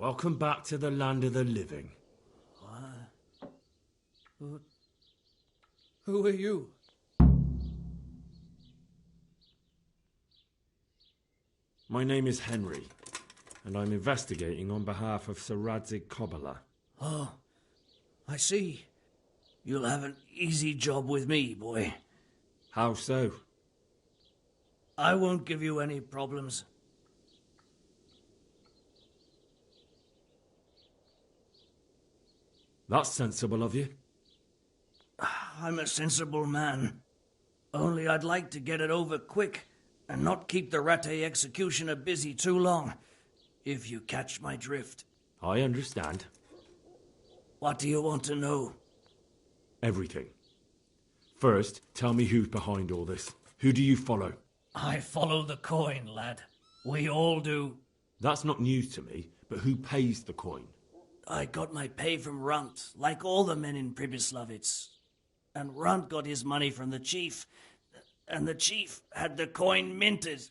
Welcome back to the land of the living. Who are you? My name is Henry, and I'm investigating on behalf of Sir Radzig Kobyla. Oh, I see. You'll have an easy job with me, boy. How so? I won't give you any problems. That's sensible of you. I'm a sensible man. Only I'd like to get it over quick and not keep the Rattay executioner busy too long, if you catch my drift. I understand. What do you want to know? Everything. First, tell me who's behind all this. Who do you follow? I follow the coin, lad. We all do. That's not news to me, but who pays the coin? I got my pay from Runt, like all the men in Pribyslavitz. And Runt got his money from the chief, and the chief had the coin minted.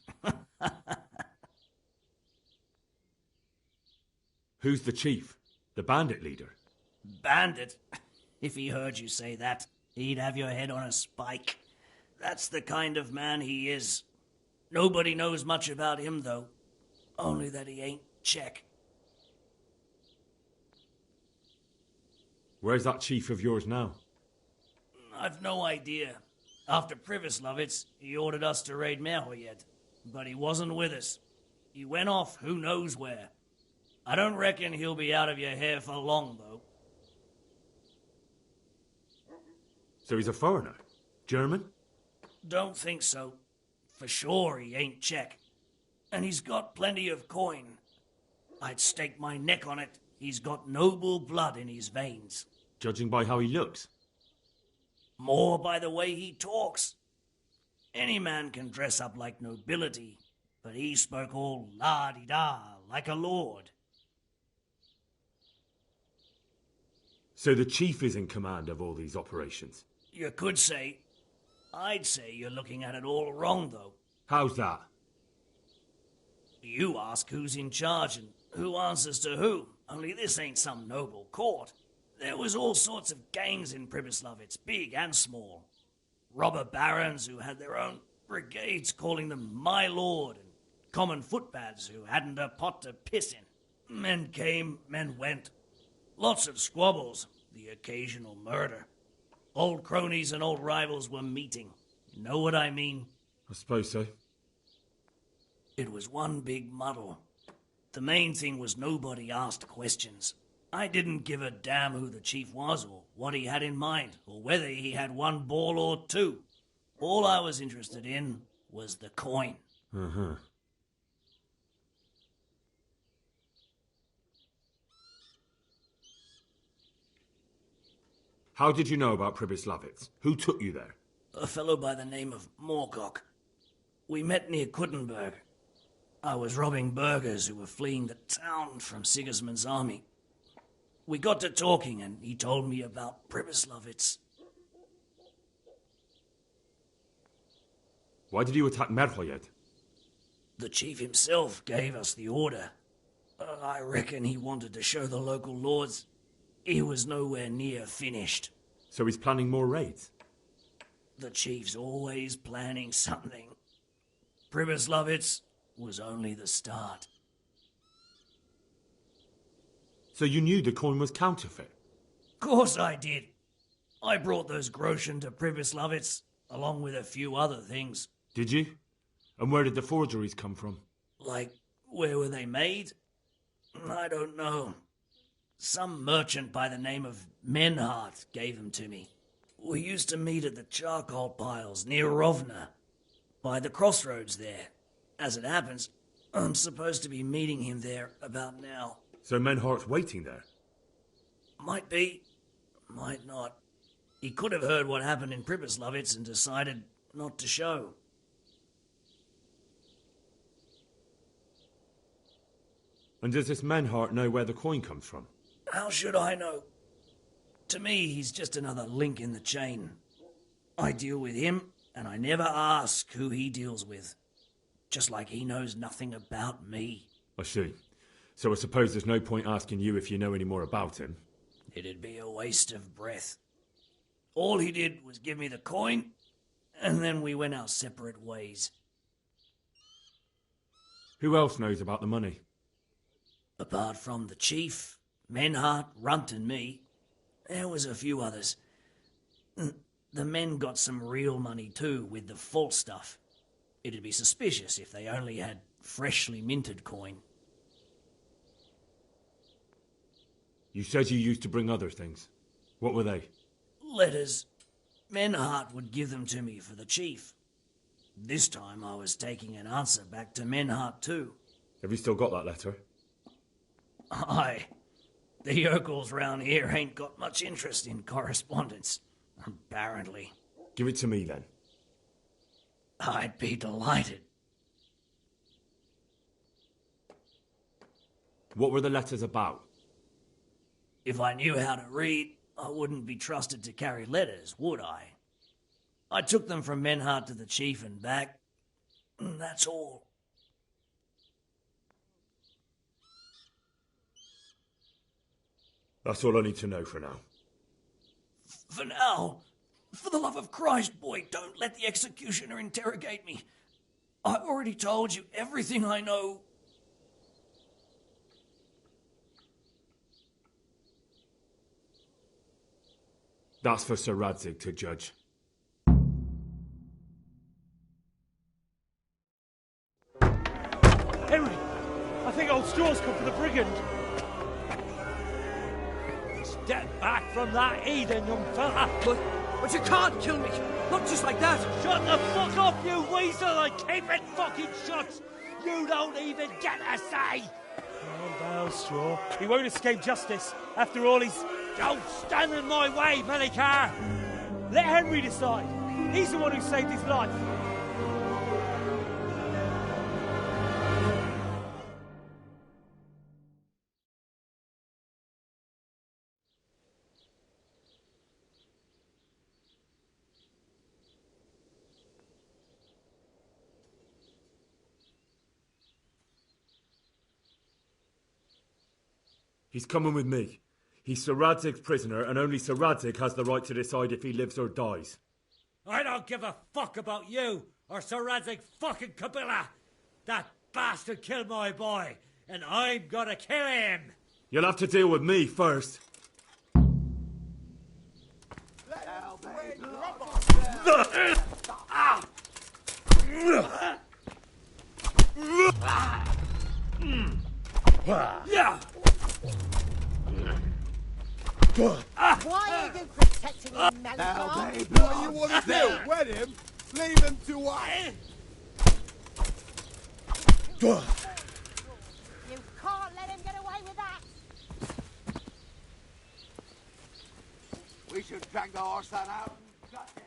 Who's the chief? The bandit leader? Bandit? If he heard you say that, he'd have your head on a spike. That's the kind of man he is. Nobody knows much about him, though. Only that he ain't Czech. Where's that chief of yours now? I've no idea. After Pribyslavitz, he ordered us to raid Merhoyed, but he wasn't with us. He went off who knows where. I don't reckon he'll be out of your hair for long, though. So he's a foreigner? German? Don't think so. For sure he ain't Czech. And he's got plenty of coin. I'd stake my neck on it. He's got noble blood in his veins. Judging by how he looks? More by the way he talks. Any man can dress up like nobility, but he spoke all la-di-da, like a lord. So the chief is in command of all these operations? You could say. I'd say you're looking at it all wrong, though. How's that? You ask who's in charge and who answers to who, only this ain't some noble court. There was all sorts of gangs in Pribyslavitz, big and small. Robber barons who had their own brigades calling them my lord, and common footpads who hadn't a pot to piss in. Men came, men went. Lots of squabbles, the occasional murder. Old cronies and old rivals were meeting. Know what I mean? I suppose so. It was one big muddle. The main thing was nobody asked questions. I didn't give a damn who the chief was, or what he had in mind, or whether he had one ball or two. All I was interested in was the coin. Uh-huh. How did you know about Pribyslavitz? Who took you there? A fellow by the name of Morcock. We met near Kuttenberg. I was robbing burghers who were fleeing the town from Sigismund's army. We got to talking, and he told me about Pribyslavitz. Why did you attack Merhoyed? The chief himself gave us the order. I reckon he wanted to show the local lords he was nowhere near finished. So he's planning more raids? The chief's always planning something. Pribyslavitz was only the start. So you knew the coin was counterfeit? Course I did. I brought those groschen to Pribyslavitz, along with a few other things. Did you? And where did the forgeries come from? Like, where were they made? I don't know. Some merchant by the name of Menhart gave them to me. We used to meet at the charcoal piles near Rovna, by the crossroads there. As it happens, I'm supposed to be meeting him there about now. So Menhart's waiting there? Might be, might not. He could have heard what happened in Pribyslavitz and decided not to show. And does this Menhart know where the coin comes from? How should I know? To me, he's just another link in the chain. I deal with him, and I never ask who he deals with. Just like he knows nothing about me. I see. So I suppose there's no point asking you if you know any more about him. It'd be a waste of breath. All he did was give me the coin, and then we went our separate ways. Who else knows about the money? Apart from the chief, Menhart, Runt and me, there was a few others. The men got some real money too, with the false stuff. It'd be suspicious if they only had freshly minted coin. You said you used to bring other things. What were they? Letters. Menhart would give them to me for the chief. This time I was taking an answer back to Menhart too. Have you still got that letter? Aye. The yokels round here ain't got much interest in correspondence, apparently. Give it to me then. I'd be delighted. What were the letters about? If I knew how to read, I wouldn't be trusted to carry letters, would I? I took them from Menhart to the chief and back. That's all. That's all I need to know for now. For now, for the love of Christ, boy, don't let the executioner interrogate me. I already told you everything I know. That's for Sir Radzig to judge. Henry! I think old Straw's come for the brigand. Step back from that heathen, young fella. But you can't kill me. Not just like that. Shut the fuck up, you weasel, and keep it fucking shut. You don't even get a say. Calm down, Straw. He won't escape justice. After all, he's... Don't stand in my way, Melikar. Let Henry decide. He's the one who saved his life. He's coming with me. He's Sir Radzig's prisoner, and only Sir Radzig has the right to decide if he lives or dies. I don't give a fuck about you or Sir Radzig fucking Kabila. That bastard killed my boy, and I'm gonna kill him. You'll have to deal with me first. Yeah. Why are you protecting him, Melikar? Now, babe, what do you want to do? Wed him? Leave him to us. You can't let him get away with that. We should drag the horse that out and gut him.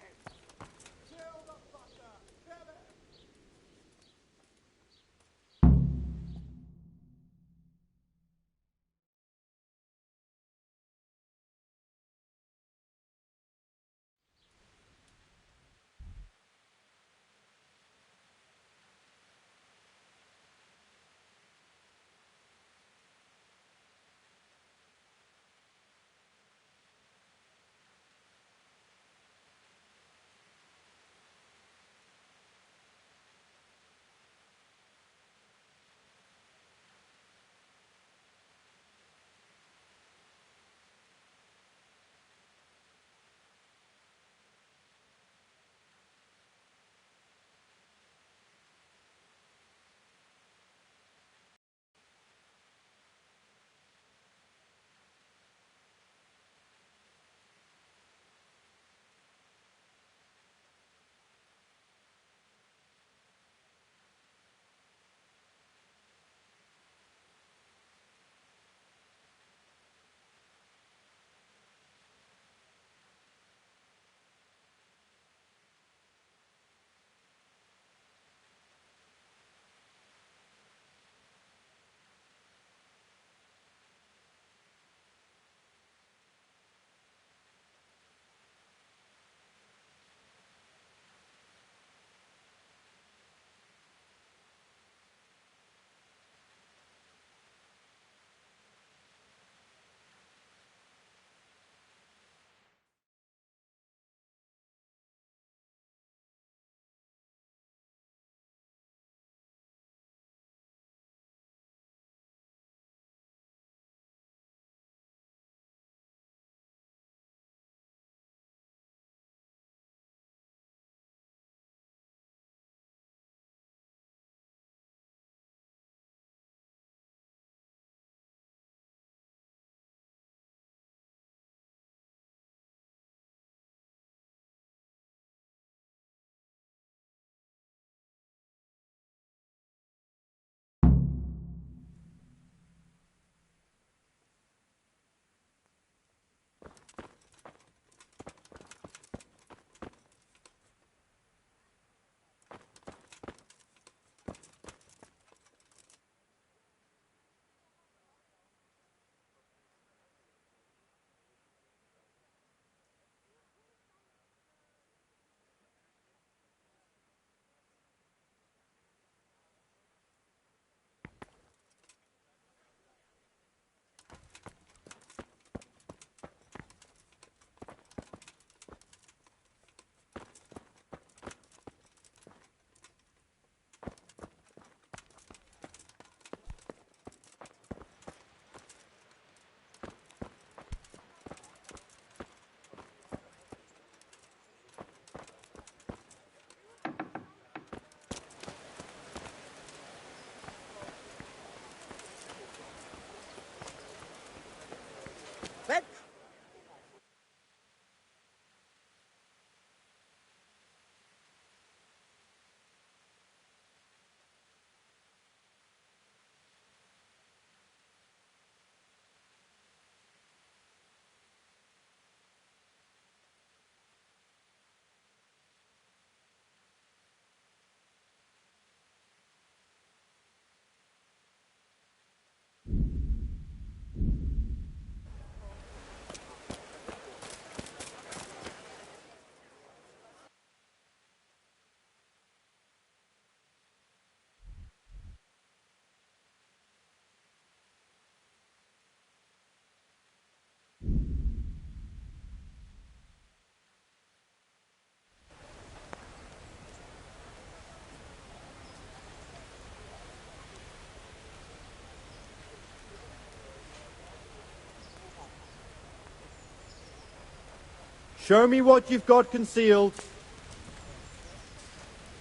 Show me what you've got concealed.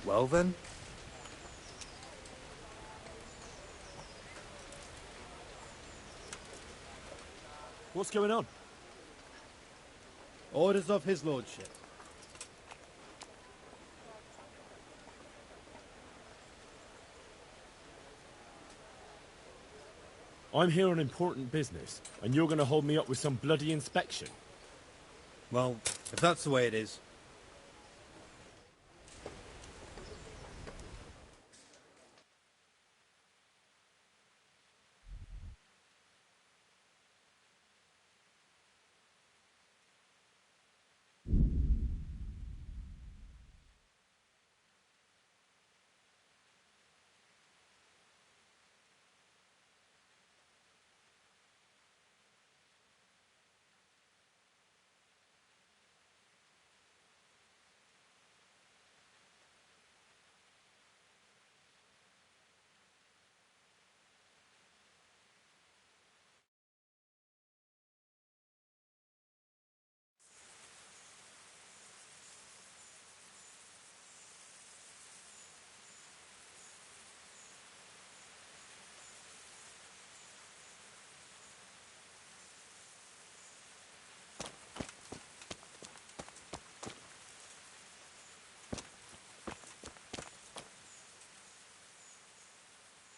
Well then. What's going on? Orders of his lordship. I'm here on important business, and you're going to hold me up with some bloody inspection. Well, if that's the way it is.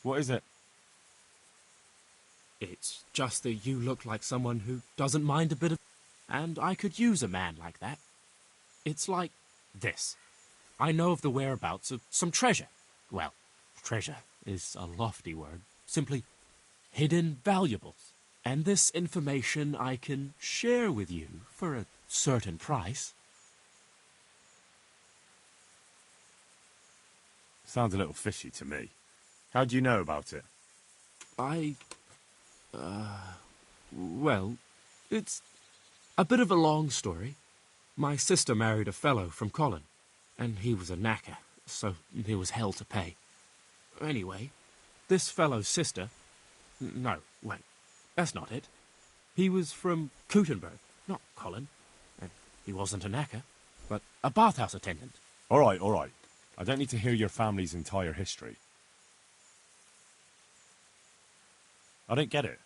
What is it? It's just that you look like someone who doesn't mind a bit of... And I could use a man like that. It's like this. I know of the whereabouts of some treasure. Well, treasure is a lofty word. Simply hidden valuables. And this information I can share with you for a certain price. Sounds a little fishy to me. How do you know about it? Well, it's a bit of a long story. My sister married a fellow from Colin, and he was a knacker, so there was hell to pay. Anyway, this fellow's sister... No, wait, that's not it. He was from Gutenberg, not Colin, and he wasn't a knacker, but a bathhouse attendant. All right. I don't need to hear your family's entire history. I don't get it.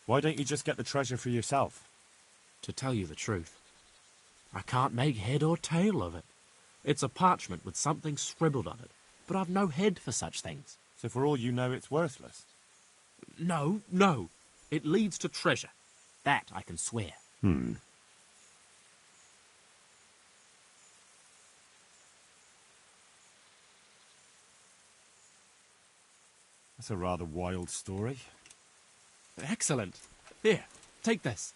Why don't you just get the treasure for yourself? To tell you the truth, I can't make head or tail of it. It's a parchment with something scribbled on it, but I've no head for such things. So for all you know, it's worthless? No. It leads to treasure. That I can swear. That's a rather wild story. Excellent. Here, take this.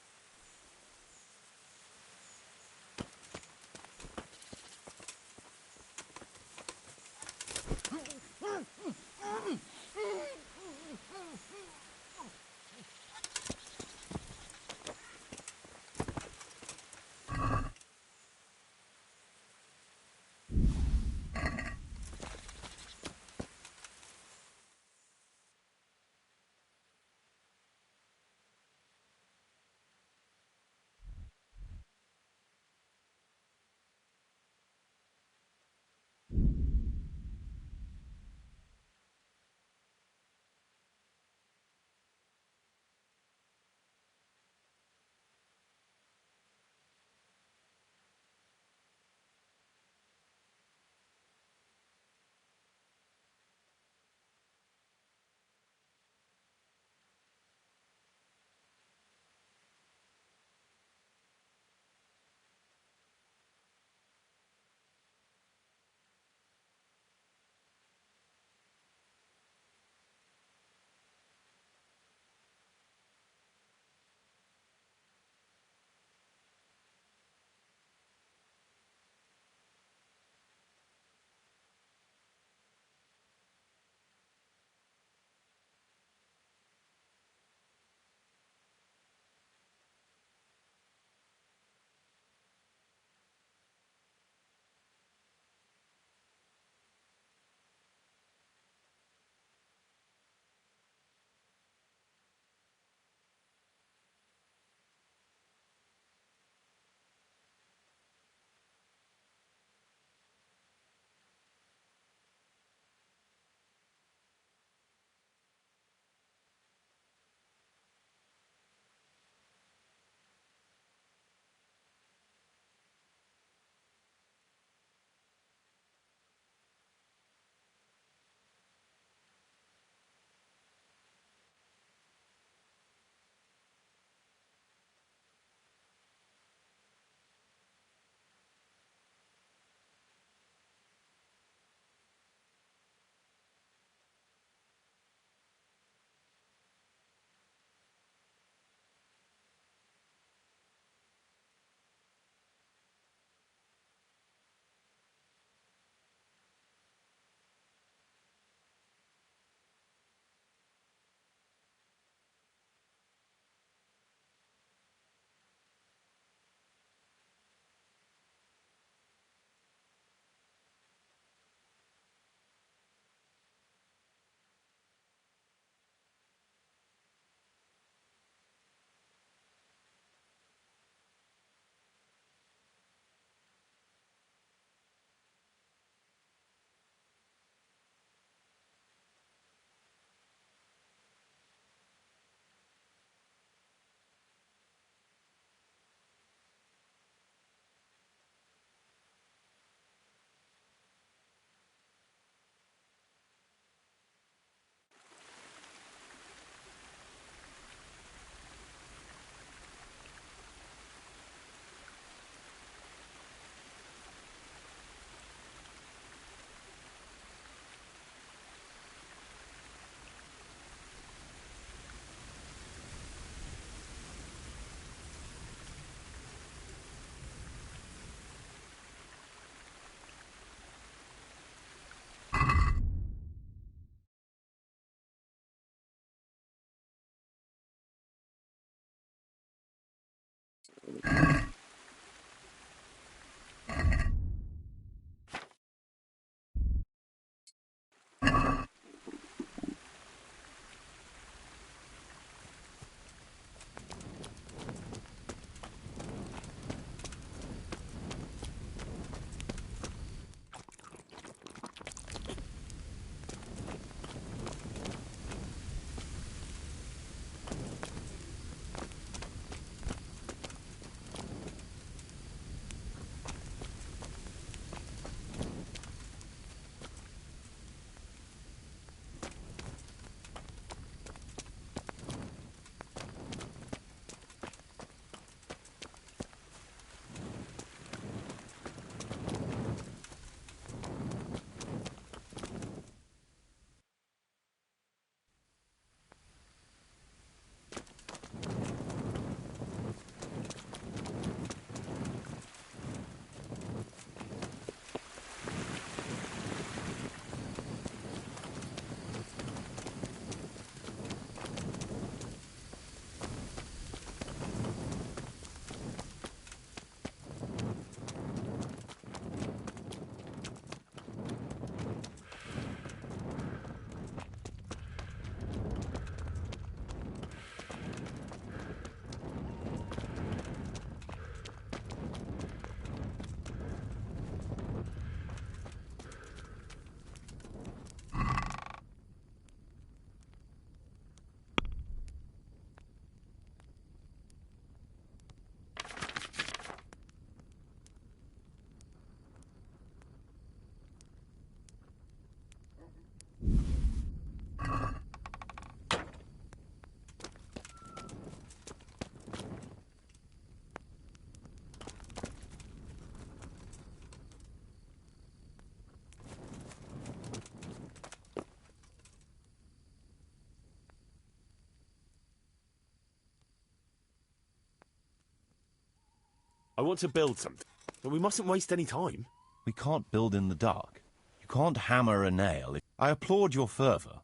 I want to build something, but we mustn't waste any time. We can't build in the dark. You can't hammer a nail. I applaud your fervour,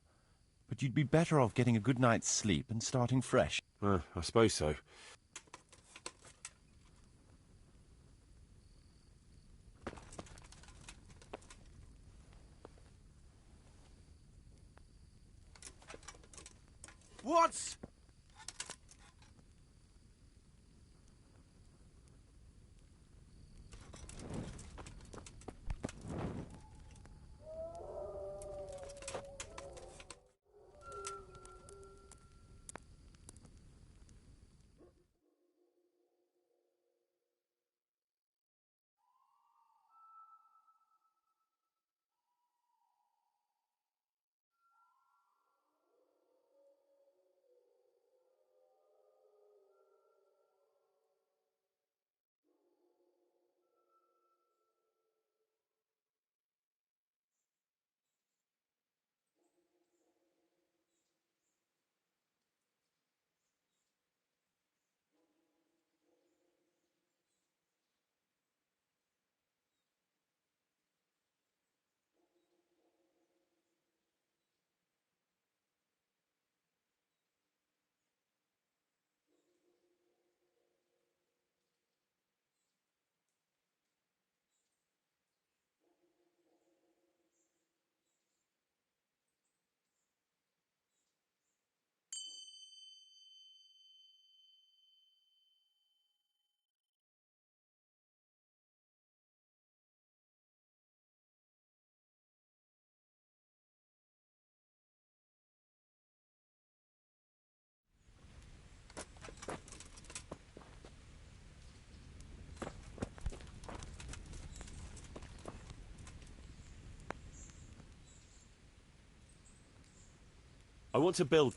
but you'd be better off getting a good night's sleep and starting fresh. I suppose so. What? I want to build...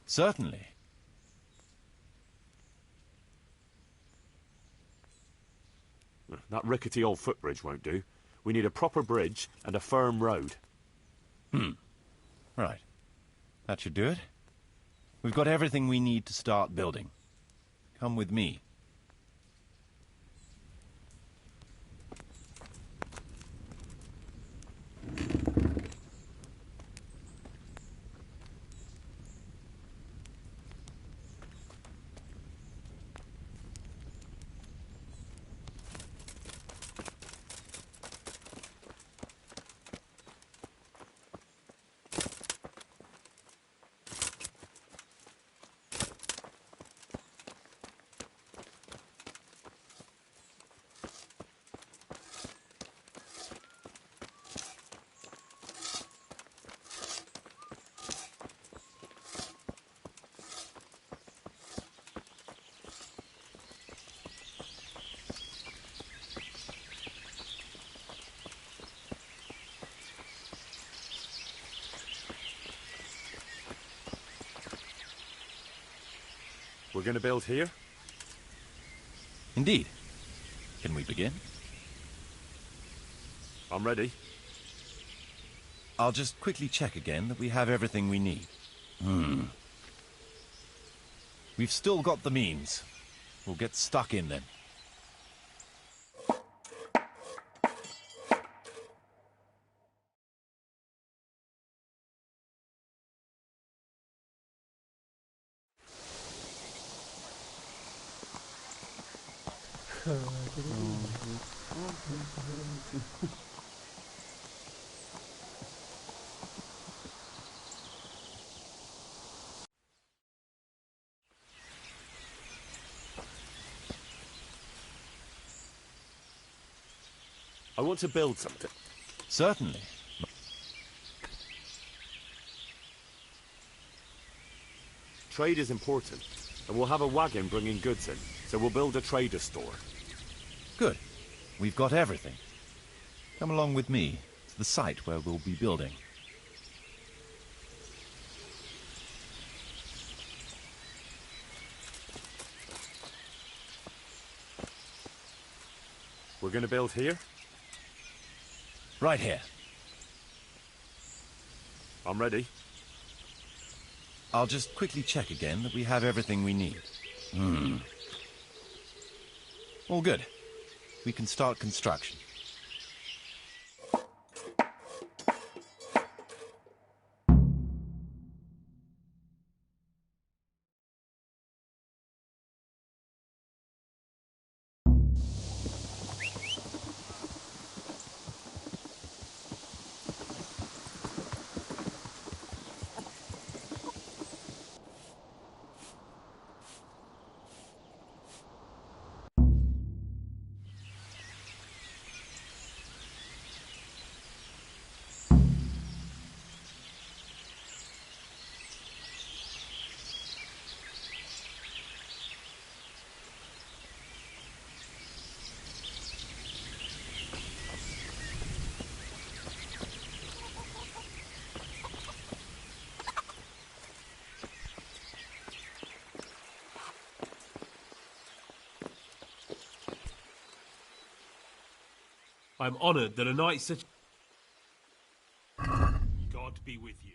Certainly. That rickety old footbridge won't do. We need a proper bridge and a firm road. Right. That should do it. We've got everything we need to start building. Come with me. going to build here? Indeed. Can we begin? I'm ready. I'll just quickly check again that we have everything we need. We've still got the means. We'll get stuck in then. I want to build something. Certainly. Trade is important, and we'll have a wagon bringing goods in, so we'll build a trader store. Good. We've got everything. Come along with me to the site where we'll be building. We're going to build here? Right here. I'm ready. I'll just quickly check again that we have everything we need. All good. We can start construction. I'm honoured that a knight such... God be with you.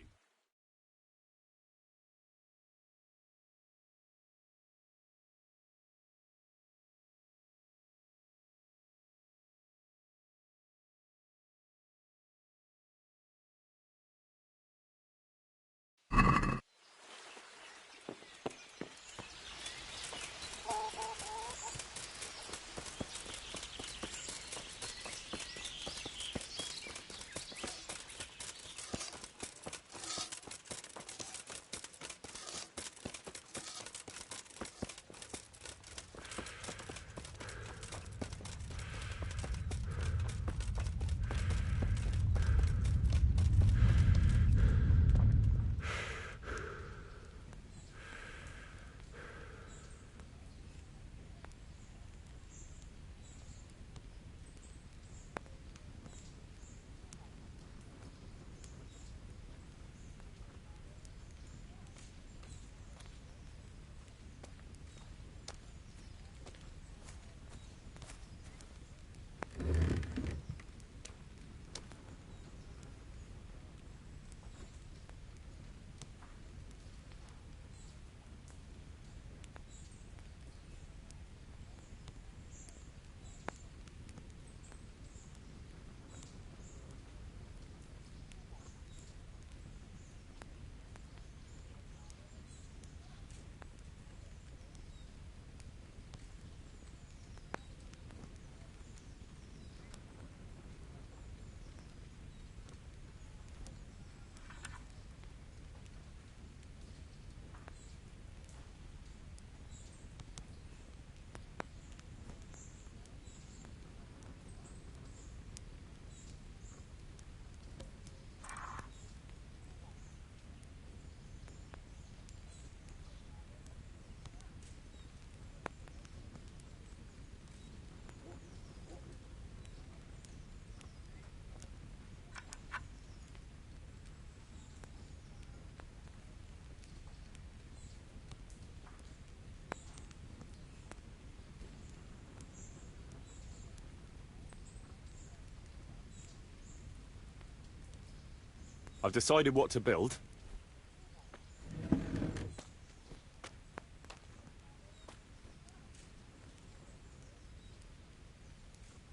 I've decided what to build.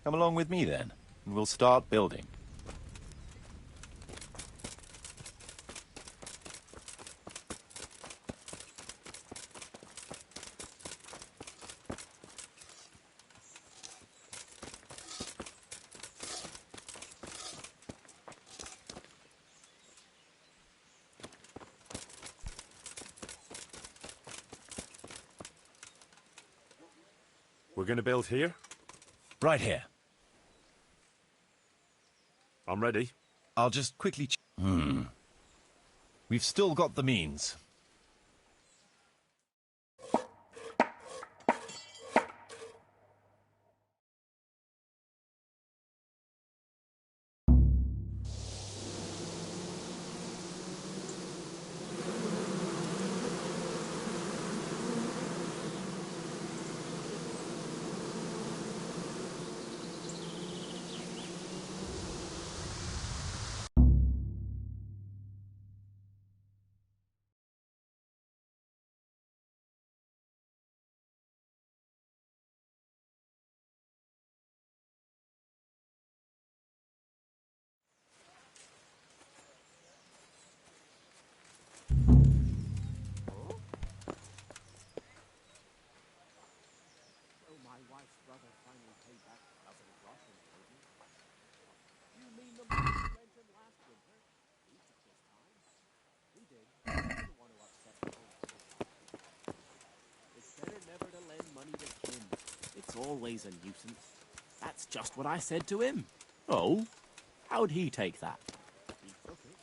Come along with me then, and we'll start building. We're going to build here? Right here. I'm ready. I'll just quickly We've still got the means. It's always a nuisance. That's just what I said to him. Oh? How'd he take that? He took it.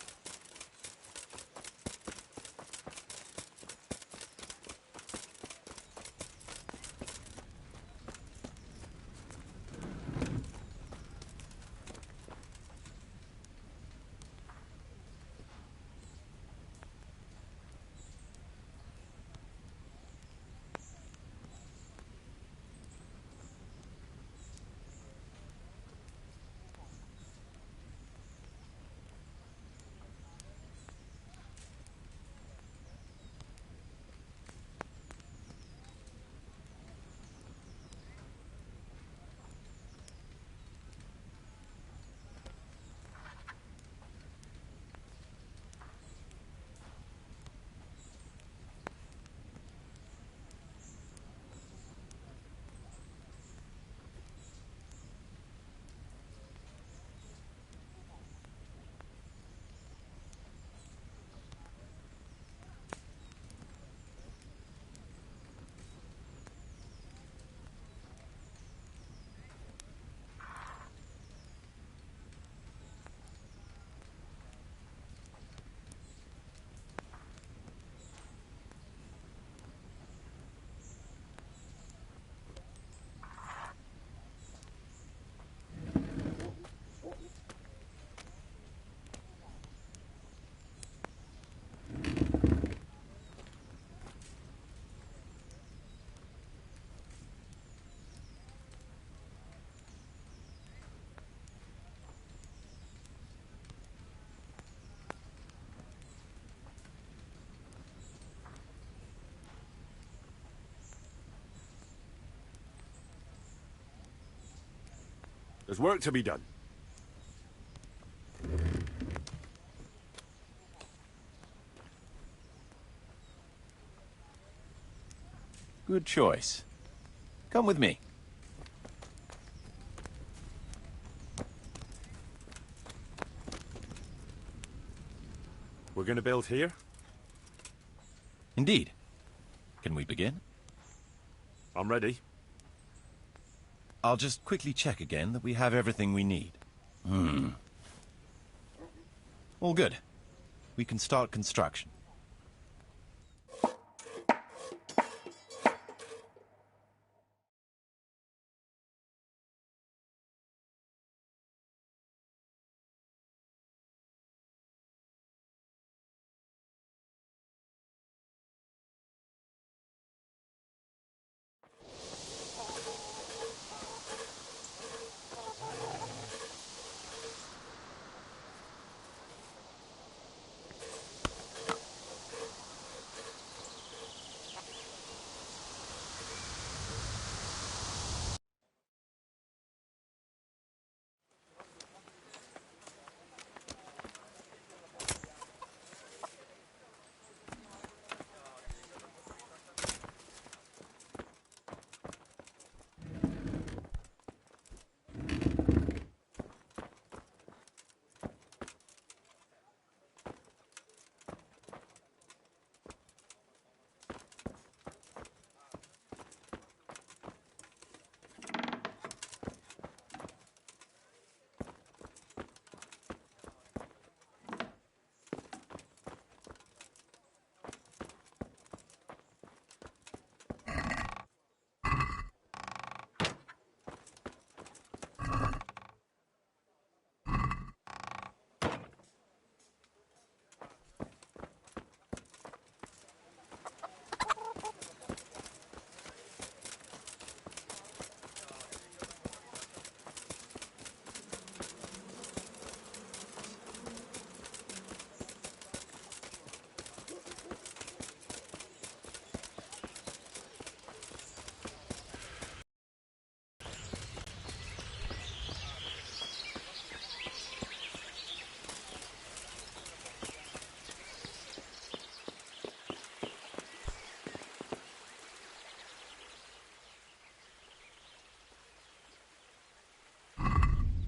There's work to be done. Good choice. Come with me. We're going to build here? Indeed. Can we begin? I'm ready. I'll just quickly check again that we have everything we need. All good. We can start construction.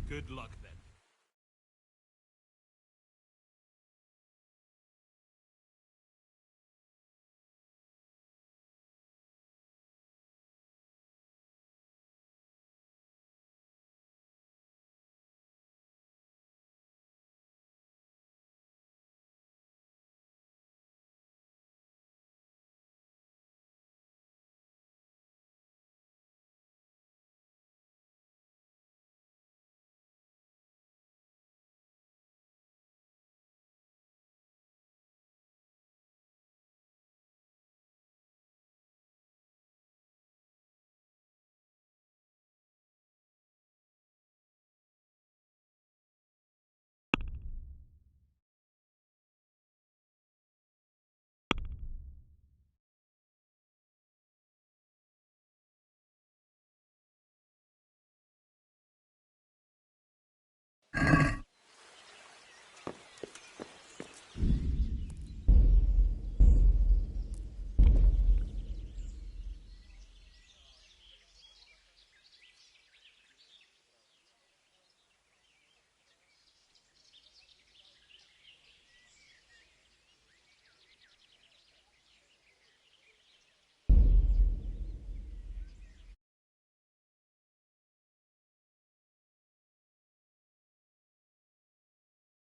Good luck then.